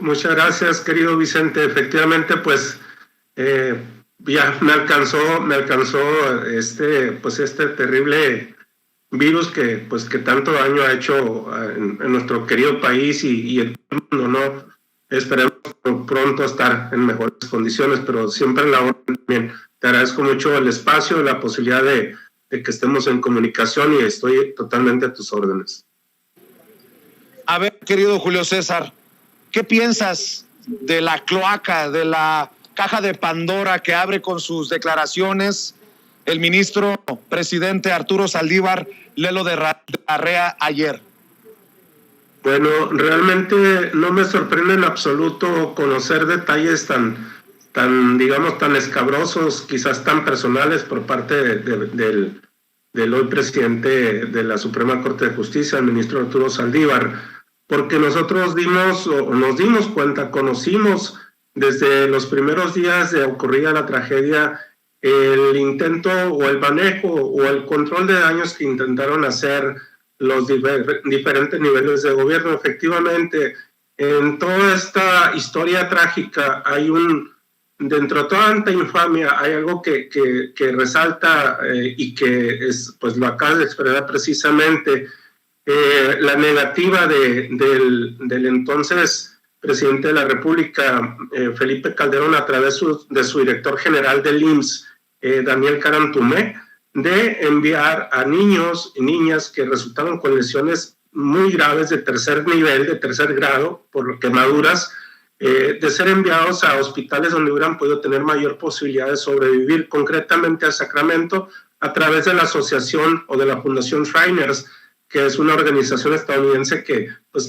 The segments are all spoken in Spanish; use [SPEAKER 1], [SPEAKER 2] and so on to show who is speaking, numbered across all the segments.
[SPEAKER 1] Muchas gracias, querido Vicente. Efectivamente, pues ya me alcanzó este terrible virus que tanto daño ha hecho en nuestro querido país y en el mundo, ¿no? Esperemos pronto estar en mejores condiciones, pero siempre en la orden también. Te agradezco mucho el espacio, la posibilidad de que estemos en comunicación y estoy totalmente a tus órdenes.
[SPEAKER 2] A ver, querido Julio César, ¿qué piensas de la cloaca, de la caja de Pandora que abre con sus declaraciones el ministro presidente Arturo Saldívar Lelo de Larrea ayer?
[SPEAKER 1] Bueno, realmente no me sorprende en absoluto conocer detalles digamos, tan escabrosos, quizás tan personales por parte del hoy presidente de la Suprema Corte de Justicia, el ministro Arturo Saldívar, porque nosotros nos dimos cuenta, conocimos desde los primeros días de ocurrida la tragedia el intento o el manejo o el control de daños que intentaron hacer los diferentes niveles de gobierno. Efectivamente, en toda esta historia trágica dentro de tanta infamia, hay algo que resalta y que pues lo acabas de expresar precisamente, la negativa del entonces presidente de la República, Felipe Calderón, a través de su director general del IMSS, Daniel Carantumé, de enviar a niños y niñas que resultaron con lesiones muy graves de tercer nivel, de tercer grado, por quemaduras, de ser enviados a hospitales donde hubieran podido tener mayor posibilidad de sobrevivir, concretamente a Sacramento, a través de la asociación o de la Fundación Shriners, que es una organización estadounidense que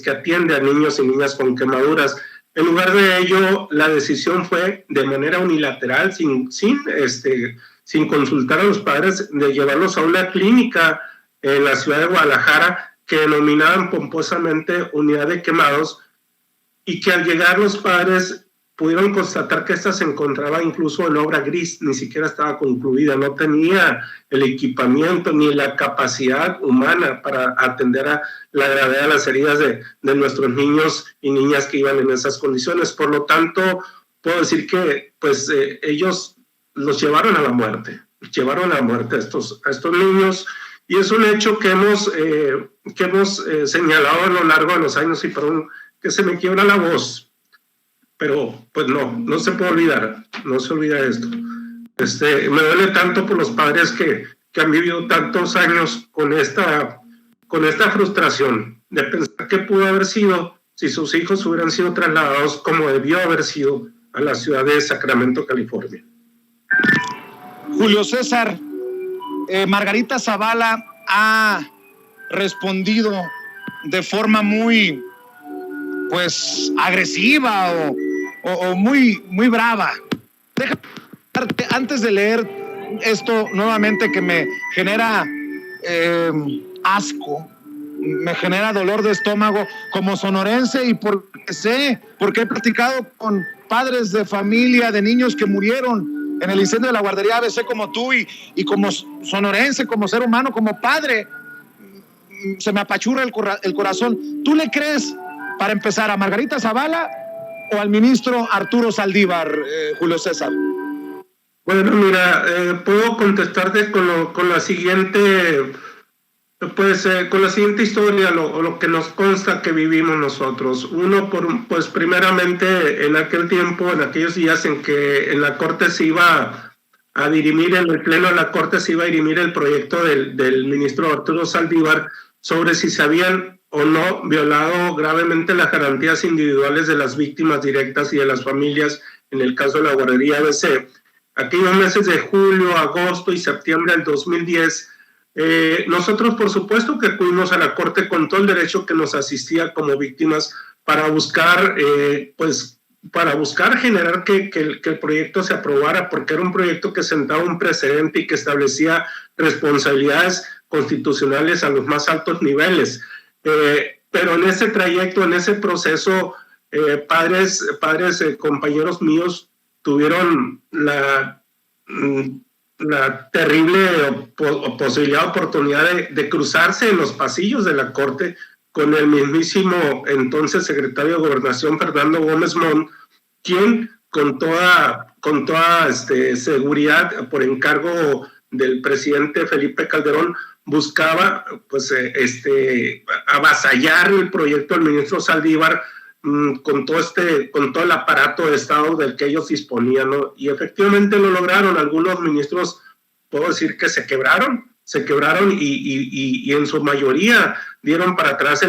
[SPEAKER 1] atiende a niños y niñas con quemaduras. En lugar de ello, la decisión fue de manera unilateral, sin consultar a los padres, de llevarlos a una clínica en la ciudad de Guadalajara que denominaban pomposamente Unidad de Quemados, y que al llegar los padres pudieron constatar que esta se encontraba incluso en obra gris, ni siquiera estaba concluida, no tenía el equipamiento ni la capacidad humana para atender a la gravedad de las heridas de nuestros niños y niñas que iban en esas condiciones. Por lo tanto, puedo decir que pues ellos los llevaron a la muerte a estos niños, y es un hecho que hemos señalado a lo largo de los años, y perdón que se me quiebra la voz, pero pues no se puede olvidar, no se olvida esto. Me duele tanto por los padres que han vivido tantos años con esta frustración de pensar qué pudo haber sido si sus hijos hubieran sido trasladados como debió haber sido a la ciudad de Sacramento, California.
[SPEAKER 2] Julio César, Margarita Zavala ha respondido de forma muy agresiva o muy brava. Déjame, antes de leer esto nuevamente, que me genera asco, me genera dolor de estómago como sonorense, y porque he platicado con padres de familia de niños que murieron en el incendio de la guardería ABC como tú, y como sonorense, como ser humano, como padre, se me apachurra el corazón. ¿Tú le crees, para empezar, a Margarita Zavala o al ministro Arturo Saldívar, Julio César?
[SPEAKER 1] Bueno, mira, puedo contestarte con la siguiente historia, lo que nos consta que vivimos nosotros. Uno, pues primeramente, en aquel tiempo, en aquellos días en que en la Corte se iba a dirimir, en el Pleno de la Corte se iba a dirimir el proyecto del ministro Arturo Saldívar sobre si se habían o no violado gravemente las garantías individuales de las víctimas directas y de las familias en el caso de la guardería ABC. Aquellos meses de julio, agosto y septiembre del 2010, nosotros por supuesto que acudimos a la Corte con todo el derecho que nos asistía como víctimas para buscar generar que el proyecto se aprobara, porque era un proyecto que sentaba un precedente y que establecía responsabilidades constitucionales a los más altos niveles. Pero en ese trayecto, en ese proceso, padres, compañeros míos tuvieron la terrible oportunidad de cruzarse en los pasillos de la Corte con el mismísimo entonces secretario de Gobernación, Fernando Gómez Mont, quien con toda seguridad, por encargo del presidente Felipe Calderón, buscaba pues avasallar el proyecto del ministro Saldívar con todo el aparato de Estado del que ellos disponían, ¿no? Y efectivamente lo lograron. Algunos ministros, puedo decir que se quebraron y en su mayoría dieron para atrás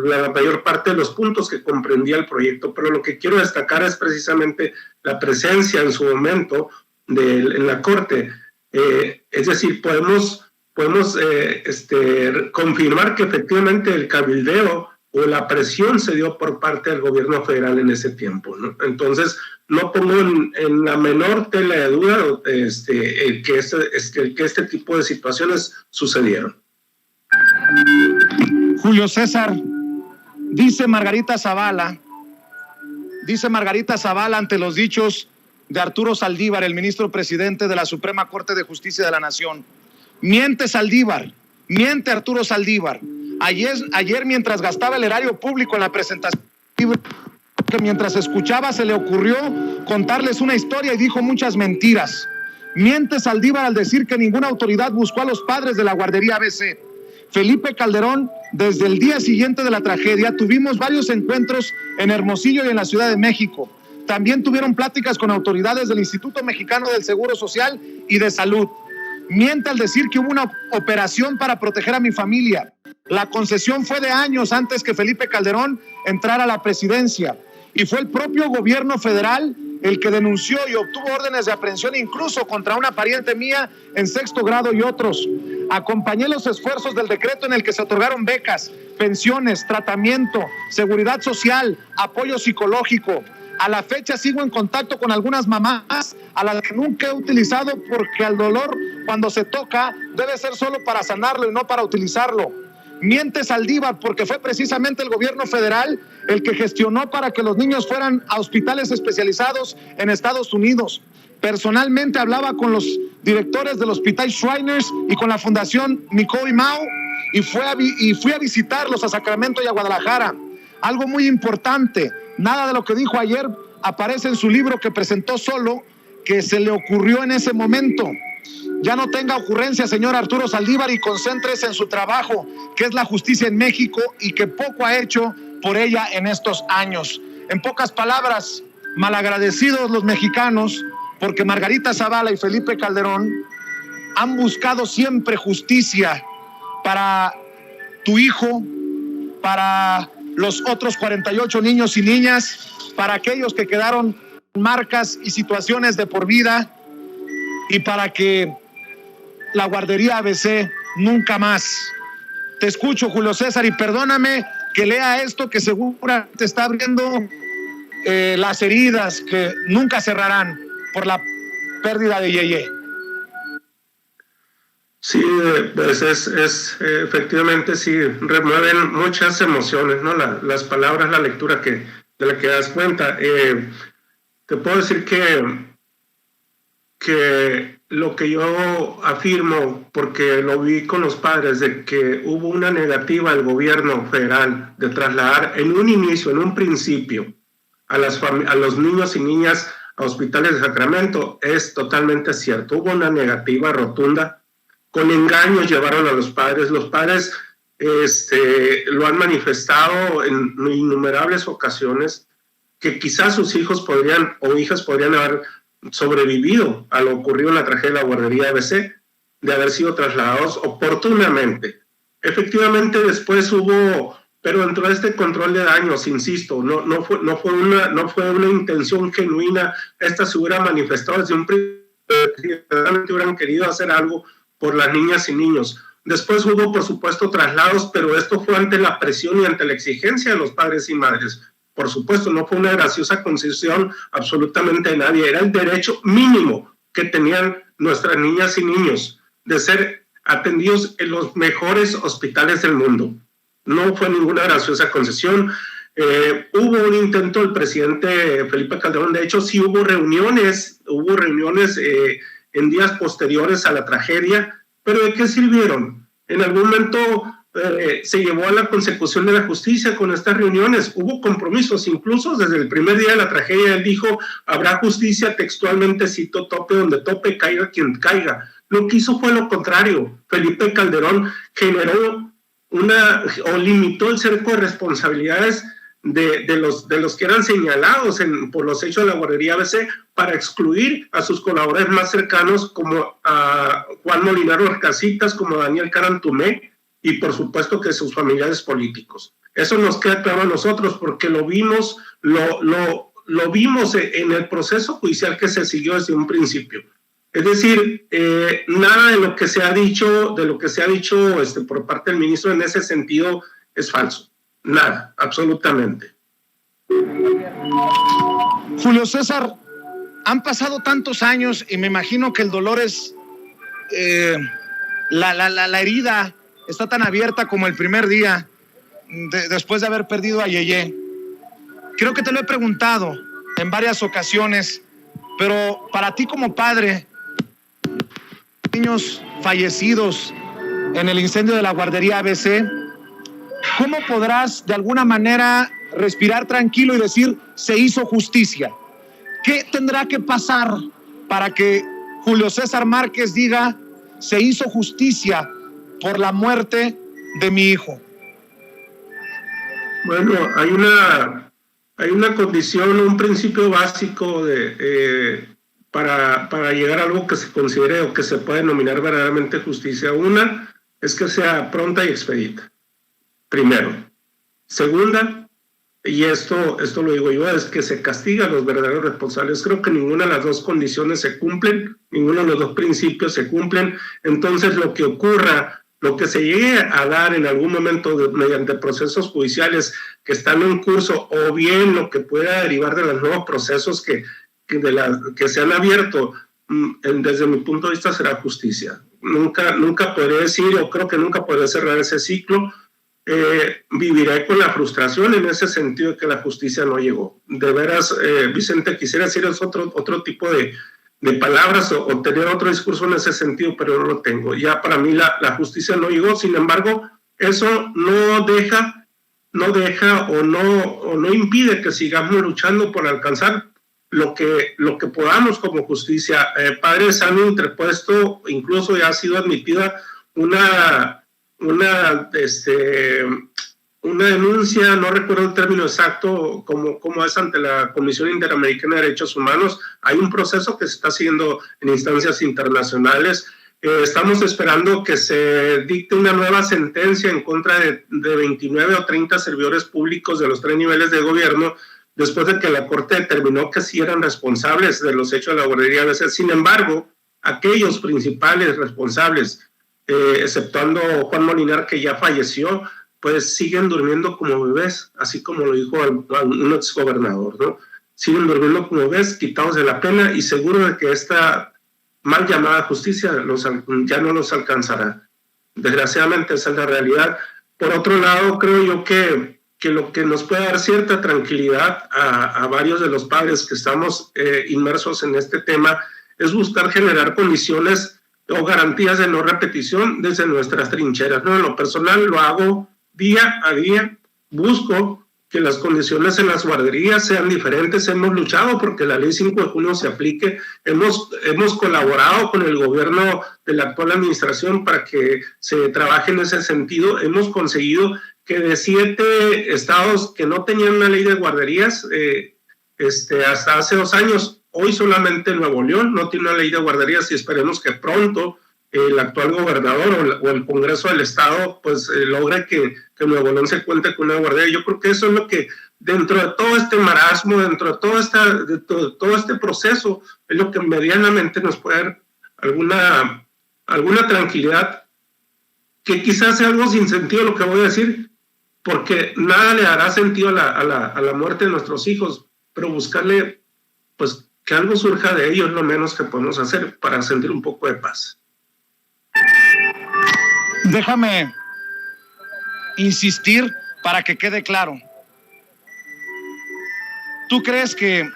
[SPEAKER 1] la mayor parte de los puntos que comprendía el proyecto. Pero lo que quiero destacar es precisamente la presencia en su momento en la Corte. Es decir, podemos confirmar que efectivamente el cabildeo o la presión se dio por parte del gobierno federal en ese tiempo, ¿no? Entonces, no pongo en la menor tela de duda el que este tipo de situaciones sucedieron.
[SPEAKER 2] Julio César, dice Margarita Zavala ante los dichos de Arturo Saldívar, el ministro presidente de la Suprema Corte de Justicia de la Nación. Miente Saldívar, miente Arturo Saldívar. Ayer mientras gastaba el erario público en la presentación, que mientras escuchaba se le ocurrió contarles una historia y dijo muchas mentiras. Miente Saldívar al decir que ninguna autoridad buscó a los padres de la guardería ABC. Felipe Calderón, desde el día siguiente de la tragedia, tuvimos varios encuentros en Hermosillo y en la Ciudad de México. También tuvieron pláticas con autoridades del Instituto Mexicano del Seguro Social y de Salud. Miente al decir que hubo una operación para proteger a mi familia. La concesión fue de años antes que Felipe Calderón entrara a la presidencia. Y fue el propio gobierno federal el que denunció y obtuvo órdenes de aprehensión incluso contra una pariente mía en 6º grado y otros. Acompañé los esfuerzos del decreto en el que se otorgaron becas, pensiones, tratamiento, seguridad social, apoyo psicológico. A la fecha sigo en contacto con algunas mamás a las que nunca he utilizado porque el dolor cuando se toca debe ser solo para sanarlo y no para utilizarlo. Miente Saldívar porque fue precisamente el gobierno federal el que gestionó para que los niños fueran a hospitales especializados en Estados Unidos. Personalmente hablaba con los directores del Hospital Shriners y con la Fundación Micó y Mao y fui a visitarlos a Sacramento y a Guadalajara. Algo muy importante, nada de lo que dijo ayer aparece en su libro que presentó solo, que se le ocurrió en ese momento. Ya no tenga ocurrencia, señor Arturo Saldívar, y concéntrese en su trabajo, que es la justicia en México y que poco ha hecho por ella en estos años. En pocas palabras, malagradecidos los mexicanos, porque Margarita Zavala y Felipe Calderón han buscado siempre justicia para tu hijo, para los otros 48 niños y niñas, para aquellos que quedaron marcas y situaciones de por vida, y para que la guardería ABC nunca más. Te escucho, Julio César, y perdóname que lea esto que seguramente está abriendo las heridas que nunca cerrarán por la pérdida de Yeye.
[SPEAKER 1] Sí, pues efectivamente sí, remueven muchas emociones, ¿no? Las palabras, la lectura de la que das cuenta. Te puedo decir que lo que yo afirmo, porque lo vi con los padres, de que hubo una negativa del gobierno federal de trasladar en un inicio, en un principio, a los niños y niñas a hospitales de Sacramento, es totalmente cierto. Hubo una negativa rotunda. Con engaños llevaron a los padres. Los padres lo han manifestado en innumerables ocasiones, que quizás sus hijos o hijas podrían haber sobrevivido a lo ocurrido en la tragedia de la guardería ABC, de haber sido trasladados oportunamente. Efectivamente, después hubo, pero dentro de este control de daños, insisto, no fue una intención genuina. Esta se hubiera manifestado desde un principio, realmente hubieran querido hacer algo por las niñas y niños. Después hubo, por supuesto, traslados, pero esto fue ante la presión y ante la exigencia de los padres y madres. Por supuesto, no fue una graciosa concesión absolutamente de nadie. Era el derecho mínimo que tenían nuestras niñas y niños de ser atendidos en los mejores hospitales del mundo. No fue ninguna graciosa concesión. Hubo un intento del presidente Felipe Calderón. De hecho, sí hubo reuniones en días posteriores a la tragedia, pero ¿de qué sirvieron? En algún momento se llevó a la consecución de la justicia con estas reuniones. Hubo compromisos, incluso desde el primer día de la tragedia. Él dijo, habrá justicia, textualmente citó, tope donde tope, caiga quien caiga. Lo que hizo fue lo contrario. Felipe Calderón generó o limitó el cerco de responsabilidades de los que eran señalados por los hechos de la guardería ABC, para excluir a sus colaboradores más cercanos, como a Juan Molinaro Orcasitas, como Daniel Carantumé, y por supuesto que sus familiares políticos. Eso nos queda claro a nosotros, porque lo vimos en el proceso judicial que se siguió desde un principio. Es decir, nada de lo que se ha dicho, por parte del ministro en ese sentido es falso. Nada, absolutamente.
[SPEAKER 2] Julio César, han pasado tantos años y me imagino que el dolor es... la herida está tan abierta como el primer día después de haber perdido a Yeye. Creo que te lo he preguntado en varias ocasiones, pero para ti como padre, niños fallecidos en el incendio de la guardería ABC, ¿cómo podrás de alguna manera respirar tranquilo y decir se hizo justicia? ¿Qué tendrá que pasar para que Julio César Márquez diga se hizo justicia por la muerte de mi hijo?
[SPEAKER 1] Bueno, hay una condición, un principio básico para llegar a algo que se considere o que se pueda denominar verdaderamente justicia. Una es que sea pronta y expedita, primero. Segunda, y esto lo digo yo, es que se castiga a los verdaderos responsables. Creo que ninguna de las dos condiciones se cumplen, ninguno de los dos principios se cumplen. Entonces, lo que ocurra, lo que se llegue a dar en algún momento mediante procesos judiciales que están en curso, o bien lo que pueda derivar de los nuevos procesos que se han abierto, desde mi punto de vista será justicia. Nunca podré decir, o creo que nunca podré cerrar ese ciclo. Viviré con la frustración en ese sentido de que la justicia no llegó. De veras, Vicente, quisiera decir otro tipo de palabras o tener otro discurso en ese sentido, pero no lo tengo. Ya para mí la justicia no llegó. Sin embargo, eso no deja o no impide que sigamos luchando por alcanzar lo que podamos como justicia. Padres han interpuesto, incluso ya ha sido admitida una denuncia, no recuerdo el término exacto, como es ante la Comisión Interamericana de Derechos Humanos. Hay un proceso que se está siguiendo en instancias internacionales. Estamos esperando que se dicte una nueva sentencia en contra de 29 o 30 servidores públicos de los 3 niveles de gobierno, después de que la Corte determinó que sí eran responsables de los hechos de la guardería ABC. Sin embargo, aquellos principales responsables, exceptuando Juan Molinar, que ya falleció, pues siguen durmiendo como bebés, así como lo dijo un exgobernador, ¿no? Siguen durmiendo como bebés, quitados de la pena, y seguro de que esta mal llamada justicia ya no los alcanzará. Desgraciadamente esa es la realidad. Por otro lado, creo yo que lo que nos puede dar cierta tranquilidad a varios de los padres que estamos inmersos en este tema es buscar generar condiciones o garantías de no repetición desde nuestras trincheras, ¿no? En lo personal lo hago día a día, busco que las condiciones en las guarderías sean diferentes. Hemos luchado porque la ley 5 de junio se aplique, hemos colaborado con el gobierno de la actual administración para que se trabaje en ese sentido. Hemos conseguido que de 7 estados que no tenían una ley de guarderías hasta hace 2 años, hoy solamente Nuevo León no tiene una ley de guarderías, y esperemos que pronto el actual gobernador o el Congreso del Estado pues logre que Nuevo León se cuente con una guardería. Yo creo que eso es lo que, dentro de todo este marasmo, dentro de todo este proceso, es lo que medianamente nos puede dar alguna tranquilidad, que quizás sea algo sin sentido lo que voy a decir, porque nada le dará sentido a la muerte de nuestros hijos, pero buscarle pues que algo surja de ellos, lo menos que podemos hacer para sentir un poco de paz.
[SPEAKER 2] Déjame insistir para que quede claro. ¿Tú crees que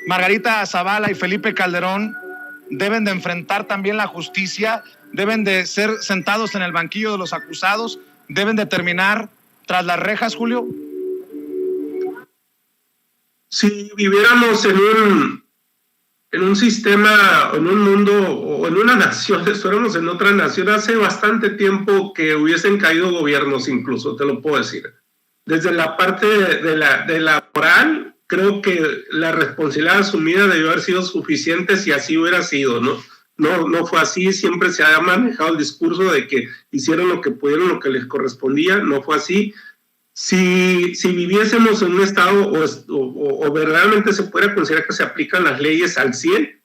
[SPEAKER 2] Margarita Zavala y Felipe Calderón deben de enfrentar también la justicia deben de ser sentados en el banquillo de los acusados, deben de terminar tras las rejas, Julio?
[SPEAKER 1] Si viviéramos en un sistema, en un mundo o en una nación, estuviéramos en otra nación, hace bastante tiempo que hubiesen caído gobiernos, incluso, te lo puedo decir. Desde la parte de la moral, creo que la responsabilidad asumida debió haber sido suficiente si así hubiera sido, ¿no? No fue así, siempre se ha manejado el discurso de que hicieron lo que pudieron, lo que les correspondía, no fue así. Si viviésemos en un estado o verdaderamente se pudiera considerar que se aplican las leyes al 100,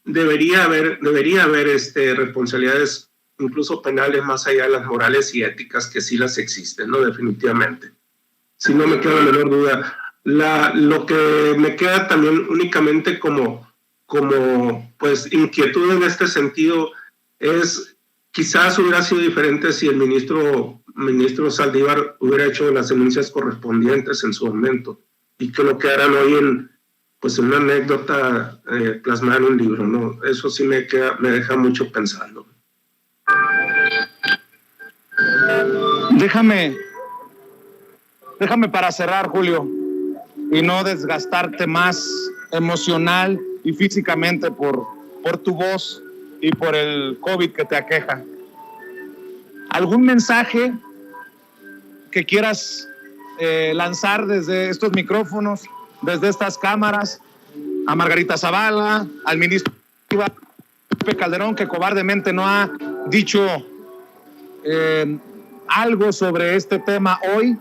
[SPEAKER 1] debería haber responsabilidades incluso penales más allá de las morales y éticas, que sí las existen, ¿no? Definitivamente. Si no me queda la menor duda. Lo que me queda también únicamente como pues inquietud en este sentido es, quizás hubiera sido diferente si el ministro Saldívar hubiera hecho las denuncias correspondientes en su momento y que lo quedaran hoy en una anécdota plasmada en un libro, ¿no? Eso sí me deja mucho pensando.
[SPEAKER 2] Déjame para cerrar, Julio, y no desgastarte más emocional y físicamente por tu voz y por el COVID que te aqueja. ¿Algún mensaje que quieras lanzar desde estos micrófonos, desde estas cámaras, a Margarita Zavala, al ministro Felipe Calderón, que cobardemente no ha dicho algo sobre este tema hoy,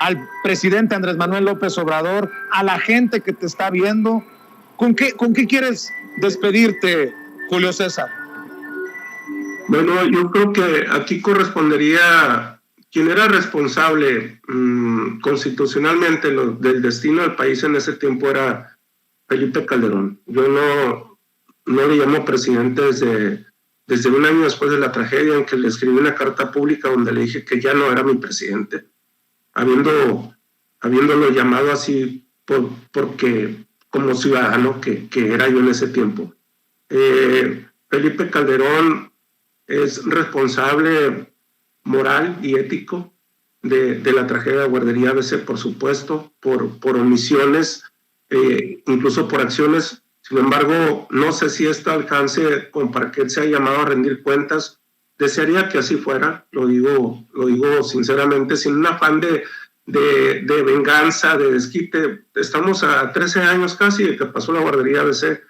[SPEAKER 2] al presidente Andrés Manuel López Obrador, a la gente que te está viendo? ¿Con qué quieres despedirte, Julio César?
[SPEAKER 1] Bueno, yo creo que aquí correspondería quien era responsable constitucionalmente del destino del país en ese tiempo era Felipe Calderón. Yo no le llamo presidente desde un año después de la tragedia, en que le escribí una carta pública donde le dije que ya no era mi presidente, habiéndolo llamado así porque como ciudadano que era yo en ese tiempo. Felipe Calderón es responsable moral y ético de la tragedia de Guardería ABC, por supuesto, por omisiones, incluso por acciones. Sin embargo, no sé si esto alcance como para que él sea llamado a rendir cuentas. Desearía que así fuera, lo digo sinceramente, sin un afán de venganza, de desquite. Estamos a 13 años casi de que pasó la Guardería ABC.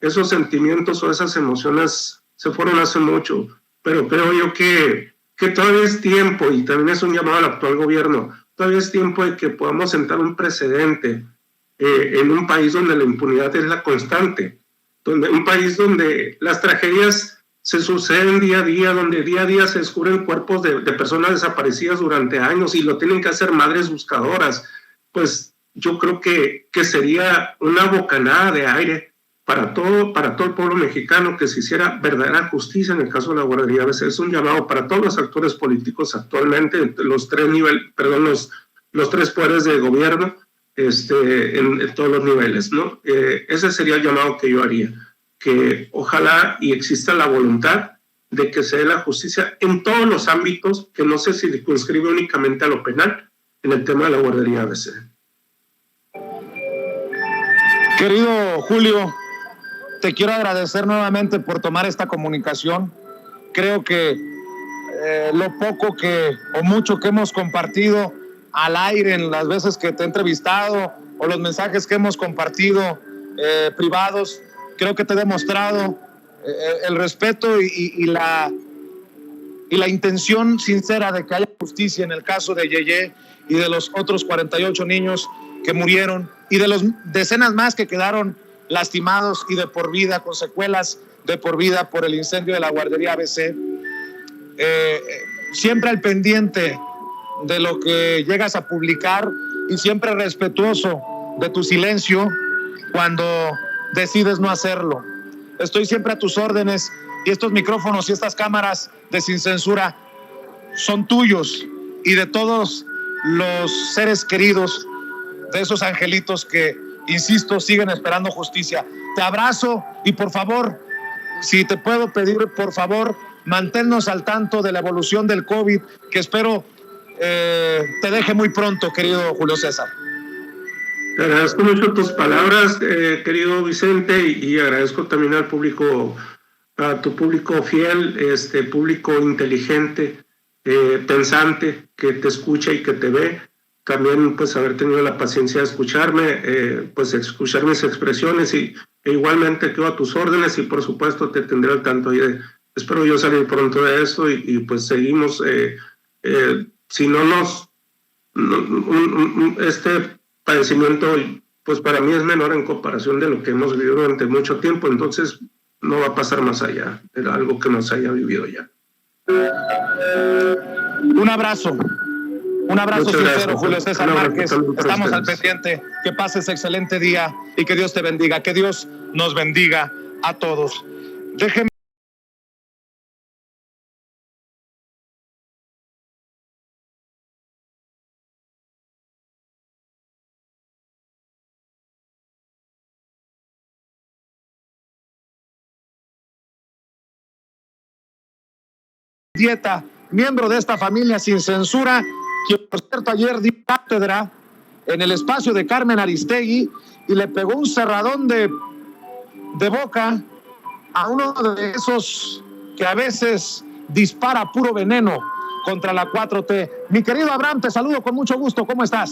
[SPEAKER 1] Esos sentimientos o esas emociones se fueron hace mucho, pero creo yo que todavía es tiempo, y también es un llamado al actual gobierno, todavía es tiempo de que podamos sentar un precedente en un país donde la impunidad es la constante, un país donde las tragedias se suceden día a día, donde día a día se descubren cuerpos de personas desaparecidas durante años y lo tienen que hacer madres buscadoras. Pues yo creo que sería una bocanada de aire para todo el pueblo mexicano que se hiciera verdadera justicia en el caso de la Guardería ABC. Es un llamado para todos los actores políticos actualmente, los tres poderes de gobierno, en todos los niveles, ¿no? Ese sería el llamado que yo haría, que ojalá y exista la voluntad de que se dé la justicia en todos los ámbitos, que no se circunscribe únicamente a lo penal, en el tema de la Guardería ABC.
[SPEAKER 2] Querido Julio, te quiero agradecer nuevamente por tomar esta comunicación. Creo que lo poco o mucho que hemos compartido al aire en las veces que te he entrevistado o los mensajes que hemos compartido privados, creo que te he demostrado el respeto y la intención sincera de que haya justicia en el caso de Yeye y de los otros 48 niños que murieron y de los decenas más que quedaron lastimados y de por vida, con secuelas de por vida por el incendio de la Guardería ABC. Siempre al pendiente de lo que llegas a publicar y siempre respetuoso de tu silencio cuando decides no hacerlo. Estoy siempre a tus órdenes y estos micrófonos y estas cámaras de Sin Censura son tuyos y de todos los seres queridos, de esos angelitos que, insisto, siguen esperando justicia. Te abrazo y por favor, si te puedo pedir, por favor, manténnos al tanto de la evolución del COVID, que espero te deje muy pronto, querido Julio César.
[SPEAKER 1] Te agradezco mucho tus palabras, querido Vicente, y agradezco también al público, a tu público fiel, público inteligente, pensante, que te escucha y que te ve. También pues haber tenido la paciencia de escucharme, pues escuchar mis expresiones e igualmente quedo a tus órdenes y por supuesto te tendré al tanto. Espero yo salir pronto de esto y pues seguimos, si este padecimiento pues para mí es menor en comparación de lo que hemos vivido durante mucho tiempo, entonces no va a pasar más allá de algo que nos haya vivido ya.
[SPEAKER 2] Un abrazo sincero, Julio César Márquez. Estamos al pendiente. Que pases excelente día y que Dios te bendiga. Que Dios nos bendiga a todos. Déjeme. Dieta, miembro de esta familia sin censura, quien por cierto ayer dio cátedra en el espacio de Carmen Aristegui y le pegó un cerradón de boca a uno de esos que a veces dispara puro veneno contra la 4T. Mi querido Abraham, te saludo con mucho gusto. ¿Cómo estás?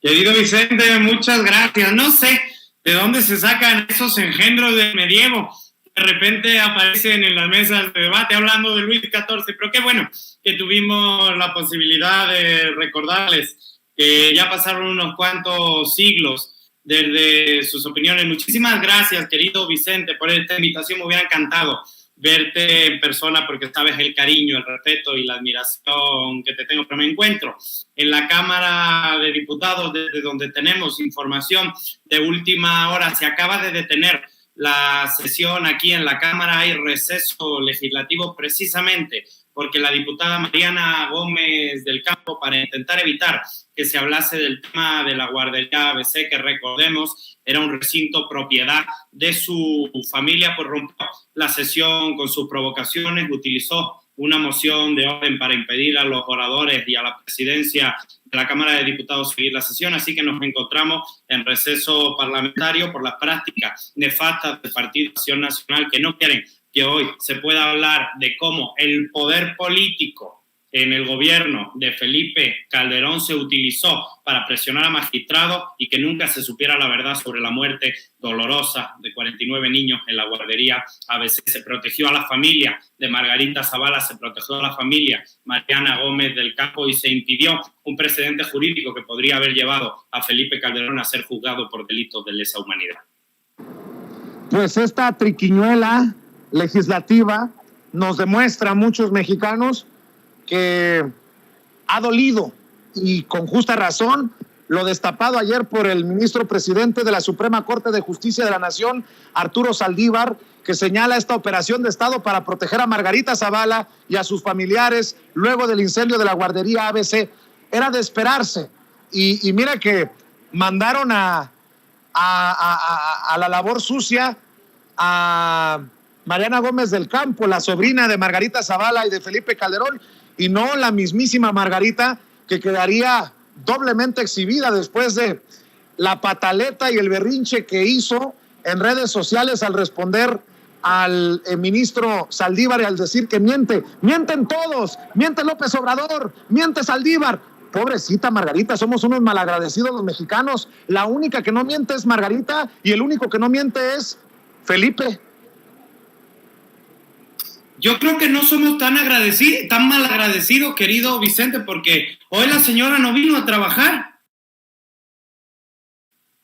[SPEAKER 3] Querido Vicente, muchas gracias. No sé de dónde se sacan esos engendros del medievo. De repente aparecen en las mesas de debate hablando de Luis XIV, pero qué bueno que tuvimos la posibilidad de recordarles que ya pasaron unos cuantos siglos desde sus opiniones. Muchísimas gracias, querido Vicente, por esta invitación. Me hubiera encantado verte en persona porque sabes el cariño, el respeto y la admiración que te tengo, pero me encuentro en la Cámara de Diputados desde donde tenemos información de última hora. Se acaba de detener la sesión aquí en la Cámara, hay receso legislativo precisamente porque la diputada Mariana Gómez del Campo, para intentar evitar que se hablase del tema de la guardería ABC, que recordemos era un recinto propiedad de su familia, pues rompió la sesión con sus provocaciones, utilizó una moción de orden para impedir a los oradores y a la presidencia de la Cámara de Diputados seguir la sesión, así que nos encontramos en receso parlamentario por las prácticas nefastas del Partido Acción Nacional, que no quieren que hoy se pueda hablar de cómo el poder político en el gobierno de Felipe Calderón se utilizó para presionar a magistrados y que nunca se supiera la verdad sobre la muerte dolorosa de 49 niños en la guardería ABC. Se protegió a la familia de Margarita Zavala, se protegió a la familia Mariana Gómez del Campo y se impidió un precedente jurídico que podría haber llevado a Felipe Calderón a ser juzgado por delitos de lesa humanidad.
[SPEAKER 2] Pues esta triquiñuela legislativa nos demuestra a muchos mexicanos que ha dolido y con justa razón lo destapado ayer por el ministro presidente de la Suprema Corte de Justicia de la Nación, Arturo Saldívar, que señala esta operación de Estado para proteger a Margarita Zavala y a sus familiares luego del incendio de la guardería ABC. Era de esperarse y mira que mandaron a la labor sucia a Mariana Gómez del Campo, la sobrina de Margarita Zavala y de Felipe Calderón, y no la mismísima Margarita, que quedaría doblemente exhibida después de la pataleta y el berrinche que hizo en redes sociales al responder al ministro Saldívar y al decir que mienten todos, miente López Obrador, miente Saldívar. Pobrecita Margarita, somos unos malagradecidos los mexicanos. La única que no miente es Margarita y el único que no miente es Felipe.
[SPEAKER 3] Yo creo que no somos tan mal agradecidos, querido Vicente, porque hoy la señora no vino a trabajar,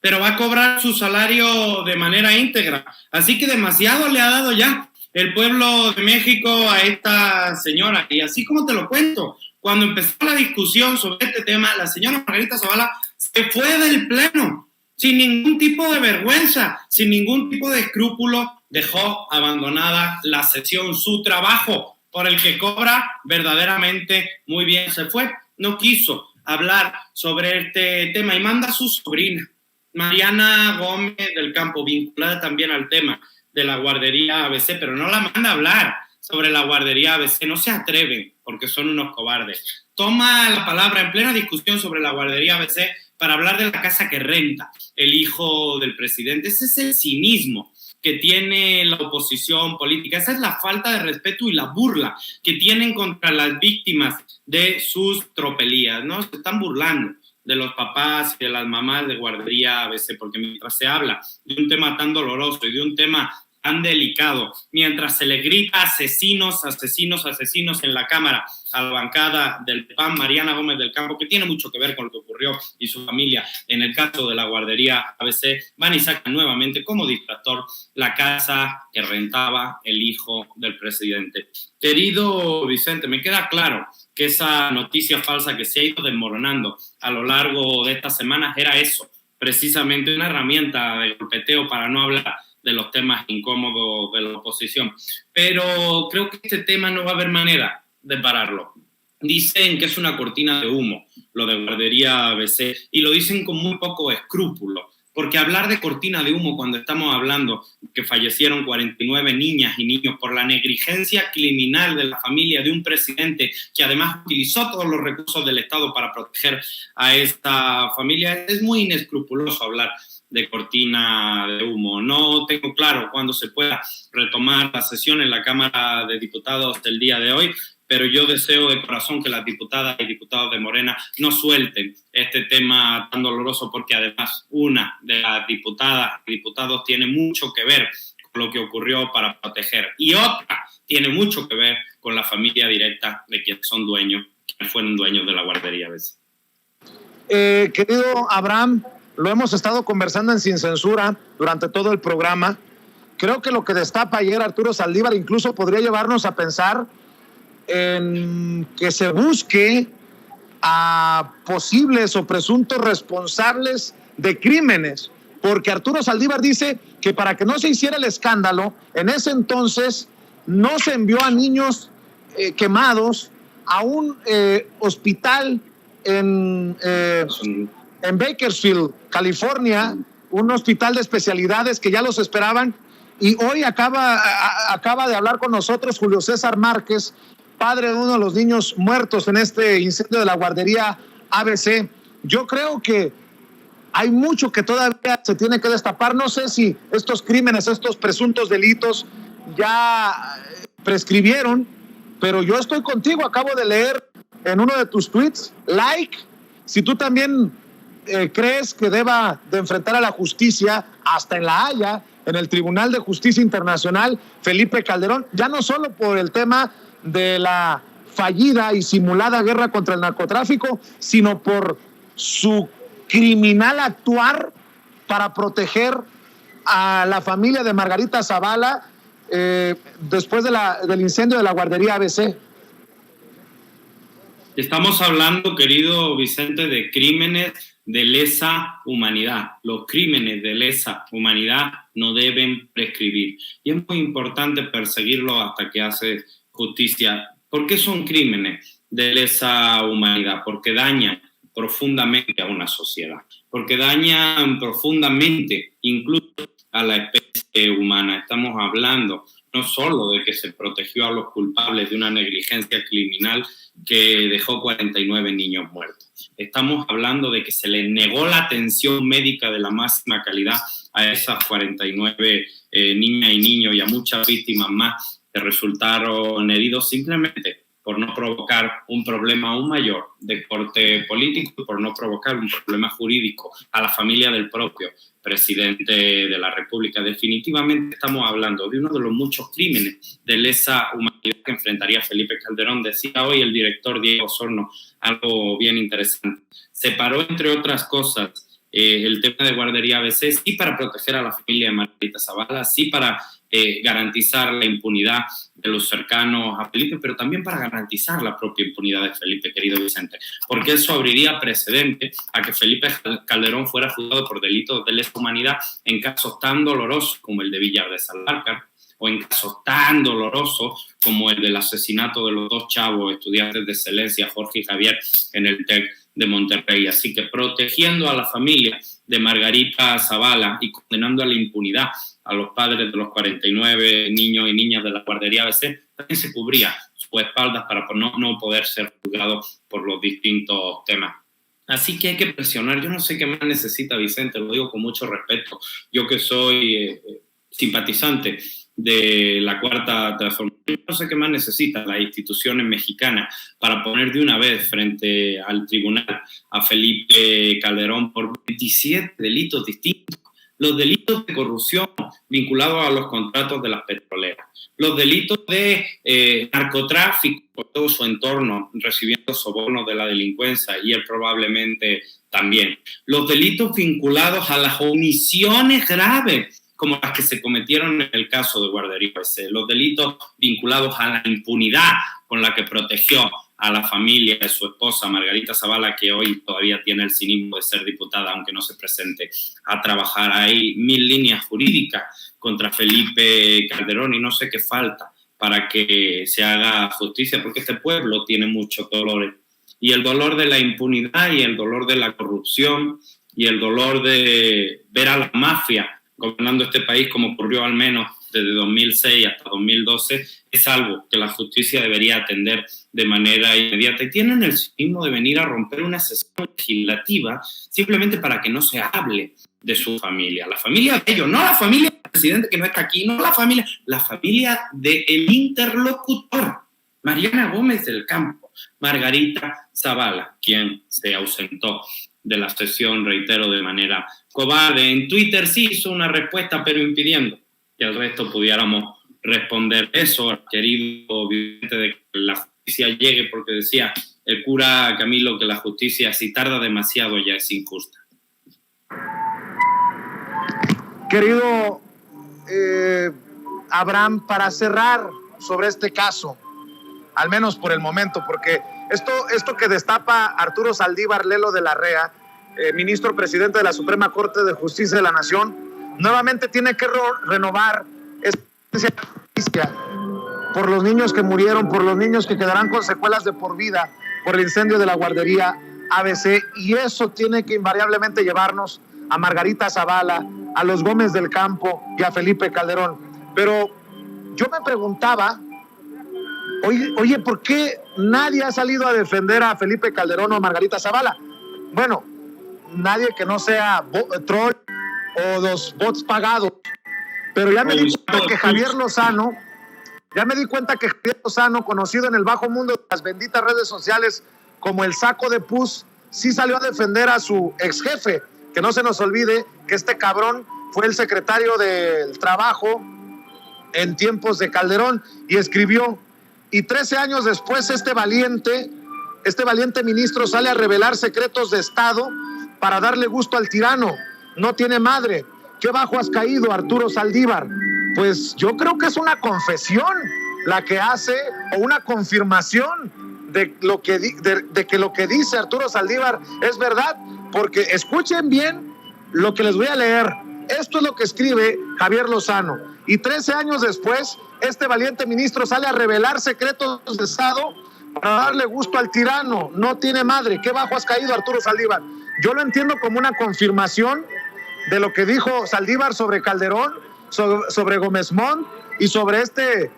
[SPEAKER 3] pero va a cobrar su salario de manera íntegra. Así que demasiado le ha dado ya el pueblo de México a esta señora. Y así como te lo cuento, cuando empezó la discusión sobre este tema, la señora Margarita Zavala se fue del pleno, sin ningún tipo de vergüenza, sin ningún tipo de escrúpulo. Dejó abandonada la sesión, su trabajo por el que cobra verdaderamente muy bien. Se fue, no quiso hablar sobre este tema y manda a su sobrina, Mariana Gómez del Campo, vinculada también al tema de la guardería ABC, pero no la manda a hablar sobre la guardería ABC, no se atreven porque son unos cobardes. Toma la palabra en plena discusión sobre la guardería ABC para hablar de la casa que renta el hijo del presidente. Ese es el cinismo que tiene la oposición política, esa es la falta de respeto y la burla que tienen contra las víctimas de sus tropelías, ¿no? Se están burlando de los papás y de las mamás de guardería ABC, porque mientras se habla de un tema tan doloroso y de un tema tan delicado, mientras se le grita asesinos, asesinos, asesinos en la Cámara a la bancada del PAN, Mariana Gómez del Campo, que tiene mucho que ver con lo que ocurrió y su familia en el caso de la guardería ABC, van y sacan nuevamente como distractor la casa que rentaba el hijo del presidente. Querido Vicente, me queda claro que esa noticia falsa que se ha ido desmoronando a lo largo de estas semanas era eso, precisamente una herramienta de golpeteo para no hablar de los temas incómodos de la oposición. Pero creo que este tema no va a haber manera de pararlo. Dicen que es una cortina de humo lo de guardería ABC y lo dicen con muy poco escrúpulo, porque hablar de cortina de humo cuando estamos hablando que fallecieron 49 niñas y niños por la negligencia criminal de la familia de un presidente que además utilizó todos los recursos del Estado para proteger a esta familia, es muy inescrupuloso hablar de cortina de humo. No tengo claro cuándo se pueda retomar la sesión en la Cámara de Diputados del día de hoy, pero yo deseo de corazón que las diputadas y diputados de Morena no suelten este tema tan doloroso, porque además una de las diputadas y diputados tiene mucho que ver con lo que ocurrió para proteger y otra tiene mucho que ver con la familia directa de quienes son dueños, quienes fueron dueños de la guardería ABC.
[SPEAKER 2] Querido Abraham, lo hemos estado conversando en Sin Censura durante todo el programa. Creo que lo que destapa ayer Arturo Saldívar incluso podría llevarnos a pensar en que se busque a posibles o presuntos responsables de crímenes, porque Arturo Saldívar dice que para que no se hiciera el escándalo, en ese entonces no se envió a niños quemados a un hospital en Bakersfield, California, un hospital de especialidades que ya los esperaban. Y hoy acaba de hablar con nosotros Julio César Márquez, padre de uno de los niños muertos en este incendio de la guardería ABC. Yo creo que hay mucho que todavía se tiene que destapar. No sé si estos crímenes, estos presuntos delitos ya prescribieron, pero yo estoy contigo. Acabo de leer en uno de tus tweets, si tú también crees que deba de enfrentar a la justicia hasta en La Haya, en el Tribunal de Justicia Internacional, Felipe Calderón, ya no solo por el tema de la fallida y simulada guerra contra el narcotráfico, sino por su criminal actuar para proteger a la familia de Margarita Zavala después del incendio de la guardería ABC.
[SPEAKER 3] Estamos hablando, querido Vicente, de crímenes de lesa humanidad. Los crímenes de lesa humanidad no deben prescribir. Y es muy importante perseguirlos hasta que hace justicia. ¿Por qué son crímenes de lesa humanidad? Porque dañan profundamente a una sociedad. Porque dañan profundamente incluso a la especie humana. Estamos hablando no solo de que se protegió a los culpables de una negligencia criminal que dejó 49 niños muertos. Estamos hablando de que se les negó la atención médica de la máxima calidad a esas 49 niñas y niños y a muchas víctimas más que resultaron heridos simplemente por no provocar un problema aún mayor de corte político, por no provocar un problema jurídico a la familia del propio presidente de la República. Definitivamente estamos hablando de uno de los muchos crímenes de lesa humanidad que enfrentaría Felipe Calderón. Decía hoy el director Diego Osorno algo bien interesante. Separó, entre otras cosas, el tema de guardería ABC, sí para proteger a la familia de Margarita Zavala, sí para garantizar la impunidad de los cercanos a Felipe, pero también para garantizar la propia impunidad de Felipe, querido Vicente, porque eso abriría precedente a que Felipe Calderón fuera juzgado por delitos de lesa humanidad en casos tan dolorosos como el de Villar de Salvarcar, o en casos tan dolorosos como el del asesinato de los dos chavos estudiantes de excelencia, Jorge y Javier, en el TEC de Monterrey. Así que protegiendo a la familia de Margarita Zavala y condenando a la impunidad a los padres de los 49 niños y niñas de la guardería ABC, también se cubría sus espaldas para no poder ser juzgado por los distintos temas. Así que hay que presionar. Yo no sé qué más necesita Vicente, lo digo con mucho respeto. Yo que soy simpatizante de la Cuarta Transformación, no sé qué más necesita las instituciones mexicanas para poner de una vez frente al tribunal a Felipe Calderón por 27 delitos distintos. Los delitos de corrupción vinculados a los contratos de las petroleras, los delitos de narcotráfico por todo su entorno, recibiendo sobornos de la delincuencia y él probablemente también, los delitos vinculados a las omisiones graves como las que se cometieron en el caso de Guardería ABC, los delitos vinculados a la impunidad con la que protegió a la familia de su esposa Margarita Zavala, que hoy todavía tiene el cinismo de ser diputada, aunque no se presente a trabajar. Hay 1000 líneas jurídicas contra Felipe Calderón y no sé qué falta para que se haga justicia, porque este pueblo tiene muchos dolores. Y el dolor de la impunidad y el dolor de la corrupción y el dolor de ver a la mafia gobernando este país, como ocurrió al menos desde 2006 hasta 2012, es algo que la justicia debería atender de manera inmediata. Y tienen el cinismo de venir a romper una sesión legislativa simplemente para que no se hable de su familia. La familia de ellos, no la familia del presidente que no está aquí, no la familia del interlocutor, Mariana Gómez del Campo, Margarita Zavala, quien se ausentó de la sesión, reitero, de manera cobarde. En Twitter sí hizo una respuesta, pero impidiendo que el resto pudiéramos responder eso, querido Vicente, de que la justicia llegue, porque decía el cura Camilo que la justicia, si tarda demasiado, ya es injusta.
[SPEAKER 2] Querido Abraham, para cerrar sobre este caso, al menos por el momento, porque esto que destapa Arturo Saldívar Lelo de la Rea, ministro presidente de la Suprema Corte de Justicia de la Nación, nuevamente tiene que renovar esa justicia por los niños que murieron, por los niños que quedarán con secuelas de por vida por el incendio de la guardería ABC, y eso tiene que invariablemente llevarnos a Margarita Zavala, a los Gómez del Campo y a Felipe Calderón. Pero yo me preguntaba, oye, ¿por qué nadie ha salido a defender a Felipe Calderón o a Margarita Zavala? Bueno, nadie que no sea troll o los bots pagados. Pero ya me di cuenta que Javier Lozano, conocido en el bajo mundo de las benditas redes sociales como el saco de pus, sí salió a defender a su ex jefe. Que no se nos olvide que este cabrón fue el secretario del Trabajo en tiempos de Calderón, y escribió, y 13 años después este valiente ministro sale a revelar secretos de Estado para darle gusto al tirano. No tiene madre. ¿Qué bajo has caído, Arturo Saldívar? Pues yo creo que es una confesión la que hace, o una confirmación de que lo que dice Arturo Saldívar es verdad, porque escuchen bien lo que les voy a leer. Esto es lo que escribe Javier Lozano. Y 13 años después, este valiente ministro sale a revelar secretos de Estado para darle gusto al tirano. No tiene madre. ¿Qué bajo has caído, Arturo Saldívar? Yo lo entiendo como una confirmación de lo que dijo Saldívar sobre Calderón, sobre Gómez Montt y sobre este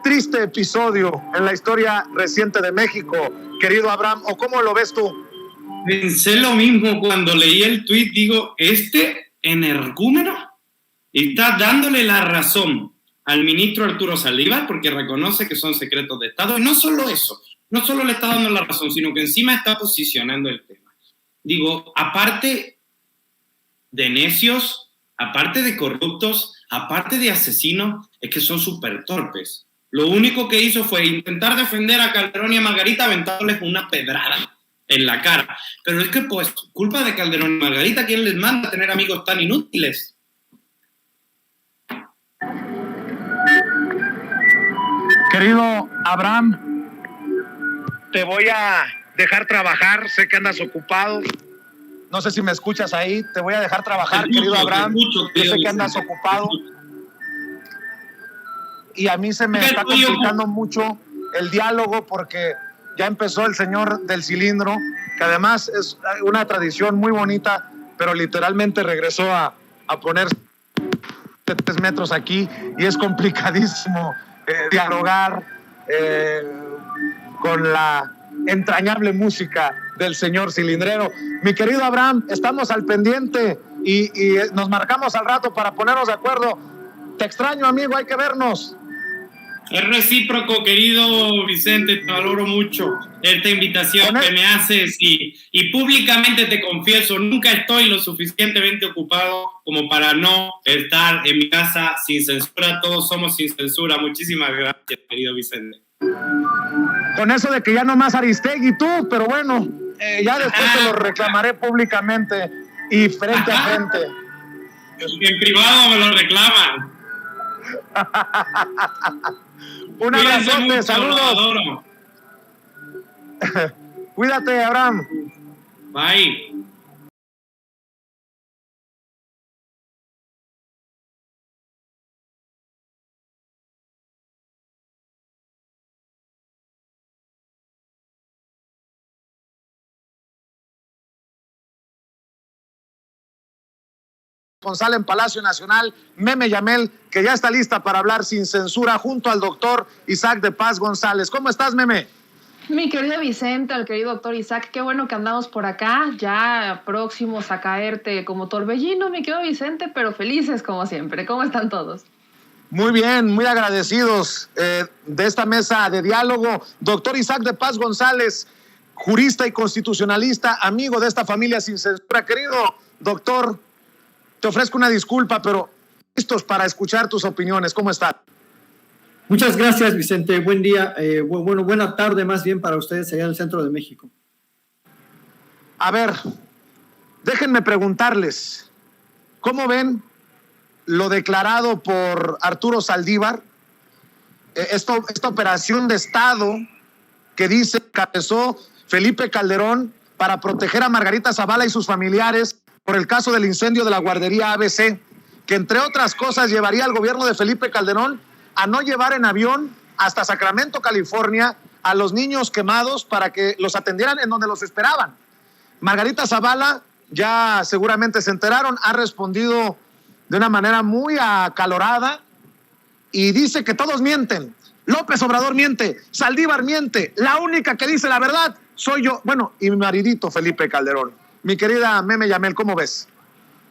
[SPEAKER 2] triste episodio en la historia reciente de México, querido Abraham. ¿O cómo lo ves tú?
[SPEAKER 3] Pensé lo mismo cuando leí el tuit. Digo, este energúmeno está dándole la razón al ministro Arturo Saldívar porque reconoce que son secretos de Estado. Y no solo eso, no solo le está dando la razón, sino que encima está posicionando el tema. Digo, aparte de necios, aparte de corruptos, aparte de asesinos, es que son súper torpes. Lo único que hizo fue intentar defender a Calderón y a Margarita aventándoles una pedrada en la cara. Pero es que, pues, culpa de Calderón y Margarita, ¿quién les manda a tener amigos tan inútiles?
[SPEAKER 2] Querido Abraham, te voy a dejar trabajar, sé que andas ocupado. No sé si me escuchas ahí, te voy a dejar trabajar, querido Abraham. Yo sé que andas ocupado. Y a mí se me está complicando mucho el diálogo porque ya empezó el señor del cilindro, que además es una tradición muy bonita, pero literalmente regresó a poner 3 metros aquí y es complicadísimo dialogar con la entrañable música del señor cilindrero. Mi querido Abraham, estamos al pendiente y nos marcamos al rato para ponernos de acuerdo. Te extraño, amigo, hay que vernos.
[SPEAKER 3] Es recíproco, querido Vicente, te valoro mucho esta invitación que me haces y públicamente te confieso, nunca estoy lo suficientemente ocupado como para no estar en mi casa sin censura. Todos somos sin censura. Muchísimas gracias, querido Vicente.
[SPEAKER 2] Con eso de que ya nomás Aristegui y tú, pero bueno, ya después te lo reclamaré públicamente y frente a frente.
[SPEAKER 3] En privado me lo reclaman.
[SPEAKER 2] Un abrazote, saludos. Cuídate, Abraham.
[SPEAKER 3] Bye.
[SPEAKER 2] González en Palacio Nacional, Meme Yamel, que ya está lista para hablar sin censura junto al doctor Isaac de Paz González. ¿Cómo estás, Meme?
[SPEAKER 4] Mi querido Vicente, al querido doctor Isaac, qué bueno que andamos por acá, ya próximos a caerte como torbellino, mi querido Vicente, pero felices como siempre. ¿Cómo están todos?
[SPEAKER 2] Muy bien, muy agradecidos de esta mesa de diálogo. Doctor Isaac de Paz González, jurista y constitucionalista, amigo de esta familia sin censura. Querido doctor, te ofrezco una disculpa, pero listos para escuchar tus opiniones. ¿Cómo están?
[SPEAKER 5] Muchas gracias, Vicente. Buen día. Buena tarde más bien para ustedes allá en el centro de México.
[SPEAKER 2] A ver, déjenme preguntarles, ¿cómo ven lo declarado por Arturo Saldívar? Esta operación de Estado que dice que encabezó Felipe Calderón para proteger a Margarita Zavala y sus familiares por el caso del incendio de la guardería ABC, que entre otras cosas llevaría al gobierno de Felipe Calderón a no llevar en avión hasta Sacramento, California, a los niños quemados para que los atendieran en donde los esperaban. Margarita Zavala, ya seguramente se enteraron, ha respondido de una manera muy acalorada y dice que todos mienten. López Obrador miente, Saldívar miente, la única que dice la verdad soy yo, bueno, y mi maridito Felipe Calderón. Mi querida Meme Yamel, ¿cómo ves?